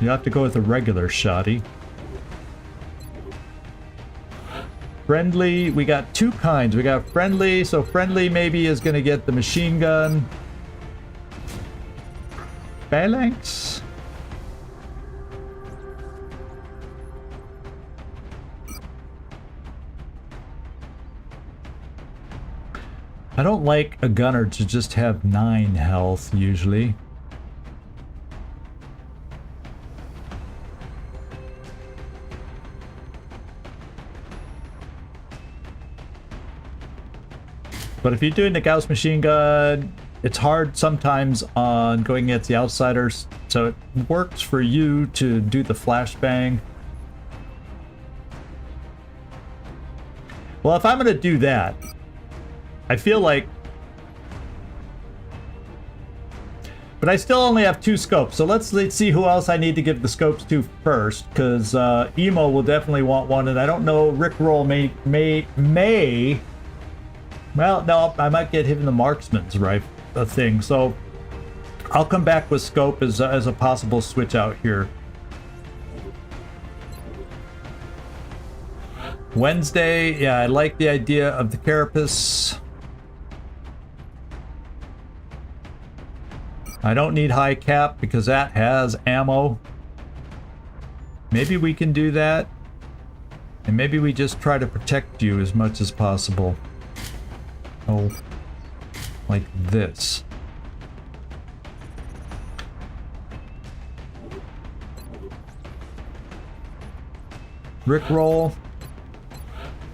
You have to go with a regular shotty. Friendly, we got two kinds. We got friendly, so friendly maybe is going to get the machine gun. Phalanx? I don't like a gunner to just have 9 health usually. But if you're doing the Gauss machine gun, it's hard sometimes on going against the outsiders, so it works for you to do the flashbang. Well, if I'm going to do that, I feel like... But I still only have 2 scopes, so let's see who else I need to give the scopes to first, because Emo will definitely want one, and I don't know, Rickroll may... Well, no, I might get him the marksman's rifle thing, so I'll come back with scope as a possible switch out here. Wednesday, yeah, I like the idea of the carapace. I don't need high cap because that has ammo. Maybe we can do that, and maybe we just try to protect you as much as possible. Oh, like this. Rickroll.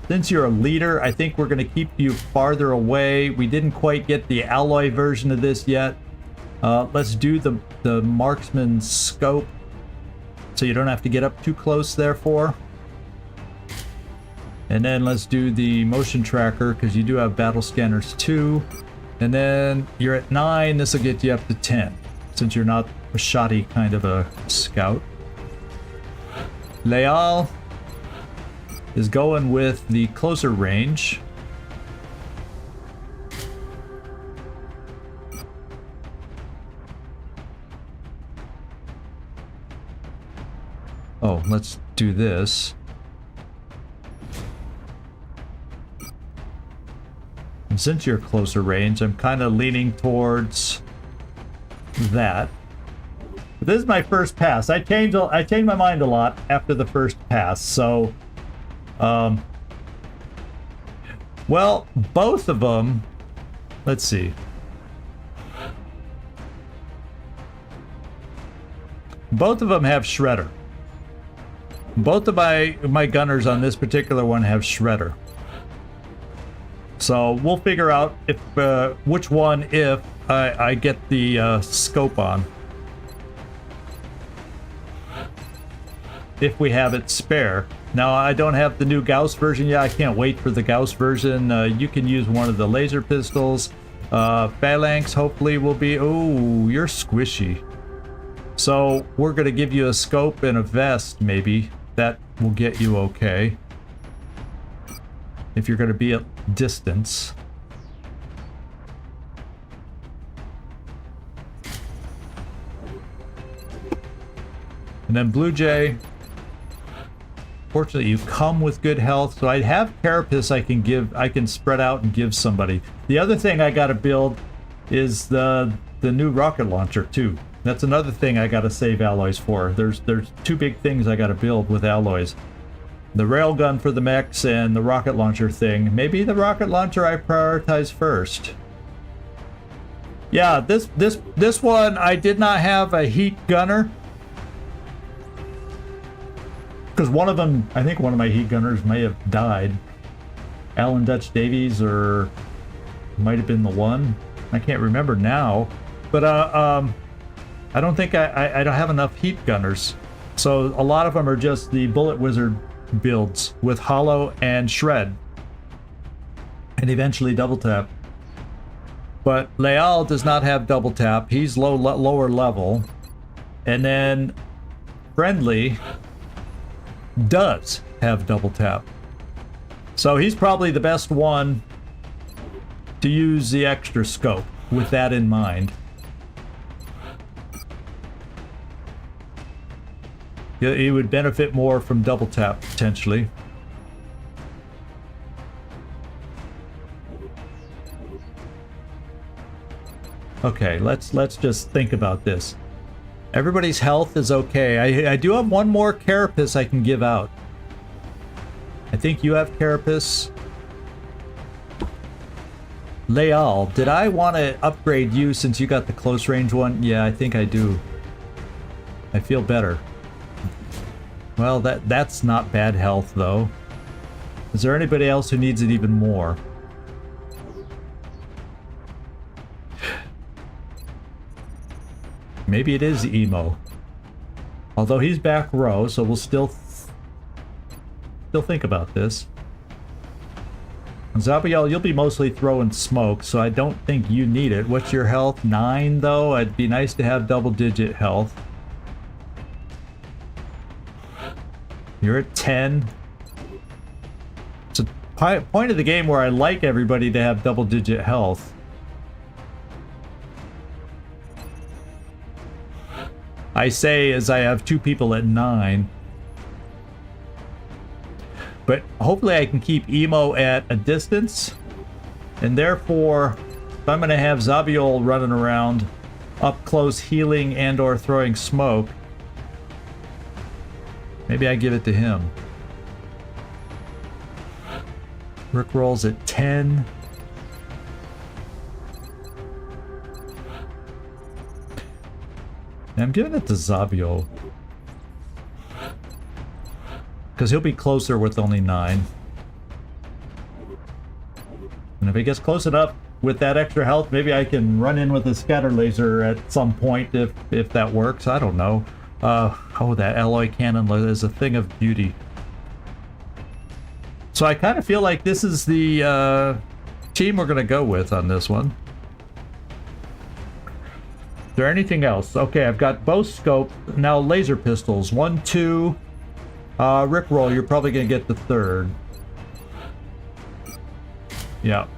Since you're a leader, I think we're going to keep you farther away. We didn't quite get the alloy version of this yet. Let's do the marksman scope so you don't have to get up too close, therefore. And then let's do the motion tracker because you do have battle scanners too. And then you're at 9. This will get you up to 10 since you're not a shoddy kind of a scout. Leal is going with the closer range. Oh, let's do this. And since you're closer range, I'm kind of leaning towards that. But this is my first pass. I changed my mind a lot after the first pass, so well, both of them, let's see. Both of them have Shredder. Both of my gunners on this particular one have Shredder. So we'll figure out if which one if I get the scope on. If we have it spare. Now I don't have the new Gauss version yet. I can't wait for the Gauss version. You can use one of the laser pistols. Phalanx hopefully will be... Oh, you're squishy. So we're going to give you a scope and a vest maybe. That will get you okay. If you're going to be at distance. And then Blue Jay. Fortunately, you come with good health, so I have carapace I can spread out and give somebody. The other thing I got to build is the new rocket launcher too. That's another thing I got to save alloys for. There's 2 big things I got to build with alloys. The railgun for the mechs and the rocket launcher thing. Maybe the rocket launcher I prioritize first. Yeah, this one I did not have a heat gunner. Because one of them, I think one of my heat gunners may have died. Alan Dutch Davies, or might have been the one. I can't remember now. But I don't think I don't have enough heat gunners. So a lot of them are just the Bullet Wizard builds with Hollow and Shred. And eventually Double Tap. But Leal does not have Double Tap. He's lower level. And then Friendly does have Double Tap. So he's probably the best one to use the extra scope with that in mind. He would benefit more from double tap, potentially. Okay, let's just think about this. Everybody's health is okay. I do have one more carapace I can give out. I think you have carapace. Leal, did I want to upgrade you since you got the close range one? Yeah, I think I do. I feel better. Well, that's not bad health though. Is there anybody else who needs it even more? Maybe it is Emo. Although he's back row, so we'll still think about this. Zabiel, you'll be mostly throwing smoke, so I don't think you need it. What's your health? 9 though? It'd be nice to have double-digit health. You're at 10. It's a point of the game where I like everybody to have double-digit health. I say as I have 2 people at 9. But hopefully I can keep Emo at a distance. And therefore, if I'm going to have Zabiol running around up close healing and or throwing smoke, maybe I give it to him. Rick rolls at 10. I'm giving it to Zabiol. Because he'll be closer with only 9. And if he gets close enough with that extra health, maybe I can run in with a scatter laser at some point if that works. I don't know. Oh, that alloy cannon is a thing of beauty. So I kind of feel like this is the team we're going to go with on this one. Is there anything else? Okay, I've got bow scope. Now laser pistols. 1, 2... Rickroll, you're probably going to get the 3rd. Yeah.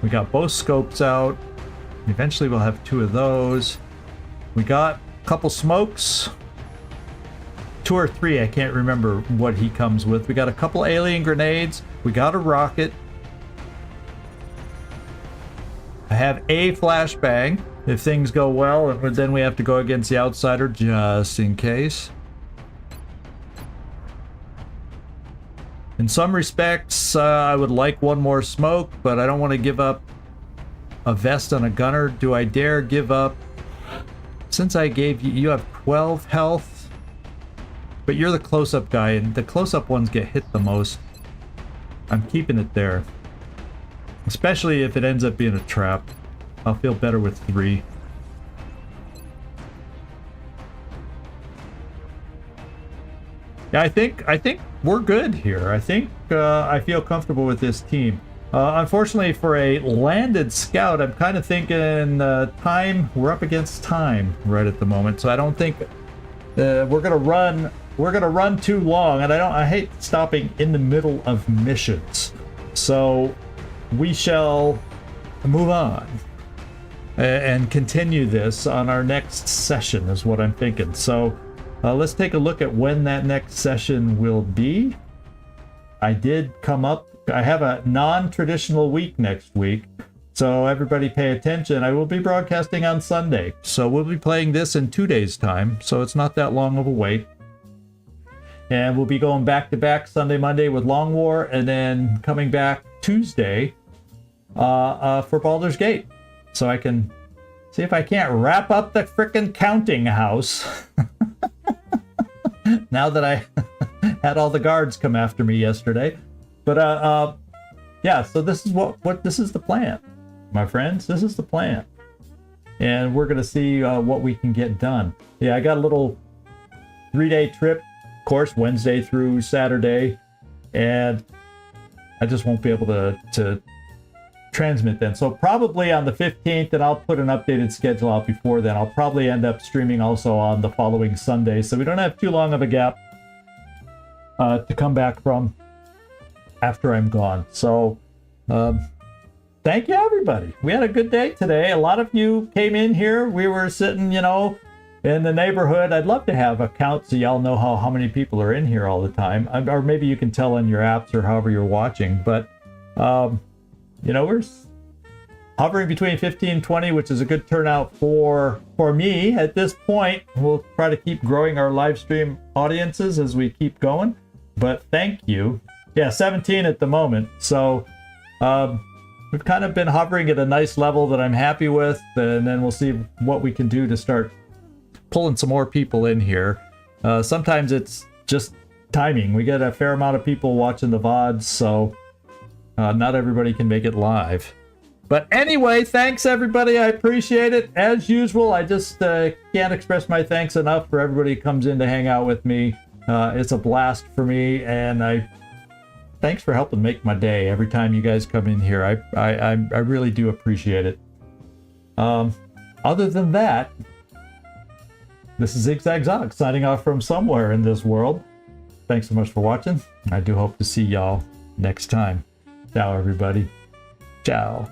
We got both scopes out. Eventually we'll have 2 of those. We got a couple smokes. 2 or 3, I can't remember what he comes with. We got a couple alien grenades. We got a rocket. I have a flashbang. If things go well, then we have to go against the outsider just in case. In some respects, I would like one more smoke, but I don't want to give up a vest on a gunner. Do I dare give up? Since I gave you, you have 12 health, but you're the close-up guy, and the close-up ones get hit the most. I'm keeping it there. Especially if it ends up being a trap. I'll feel better with 3. Yeah, I think we're good here. I think I feel comfortable with this team. Unfortunately, for a landed scout, I'm kind of thinking time. We're up against time right at the moment, so I don't think we're gonna run. We're gonna run too long, and I hate stopping in the middle of missions. So we shall move on and continue this on our next session is what I'm thinking. So let's take a look at when that next session will be. I did come up, I have a non-traditional week next week, so everybody pay attention. I will be broadcasting on Sunday, so we'll be playing this in 2 days time, so it's not that long of a wait. And we'll be going back to back Sunday, Monday with Long War, and then coming back Tuesday for Baldur's Gate. So I can see if I can't wrap up the frickin' counting house. Now that I had all the guards come after me yesterday. But yeah, so this is what this is the plan, my friends. This is the plan. And we're gonna see what we can get done. Yeah, I got a little 3-day trip, of course, Wednesday through Saturday, and I just won't be able to transmit then. So probably on the 15th, and I'll put an updated schedule out before then. I'll probably end up streaming also on the following Sunday, so we don't have too long of a gap to come back from after I'm gone. So thank you, everybody. We had a good day today. A lot of you came in here. We were sitting, you know, in the neighborhood. I'd love to have a count so y'all know how many people are in here all the time. Or maybe you can tell in your apps or however you're watching. But, you know, we're hovering between 15 and 20, which is a good turnout for me at this point. We'll try to keep growing our live stream audiences as we keep going. But thank you. Yeah, 17 at the moment. So we've kind of been hovering at a nice level that I'm happy with. And then we'll see what we can do to start pulling some more people in here. Sometimes it's just timing. We get a fair amount of people watching the VODs, so not everybody can make it live. But anyway, thanks everybody. I appreciate it. As usual, I just can't express my thanks enough for everybody who comes in to hang out with me. It's a blast for me, and thanks for helping make my day every time you guys come in here. I really do appreciate it. Other than that, this is Zigzag Zog signing off from somewhere in this world. Thanks so much for watching. I do hope to see y'all next time. Ciao, everybody. Ciao.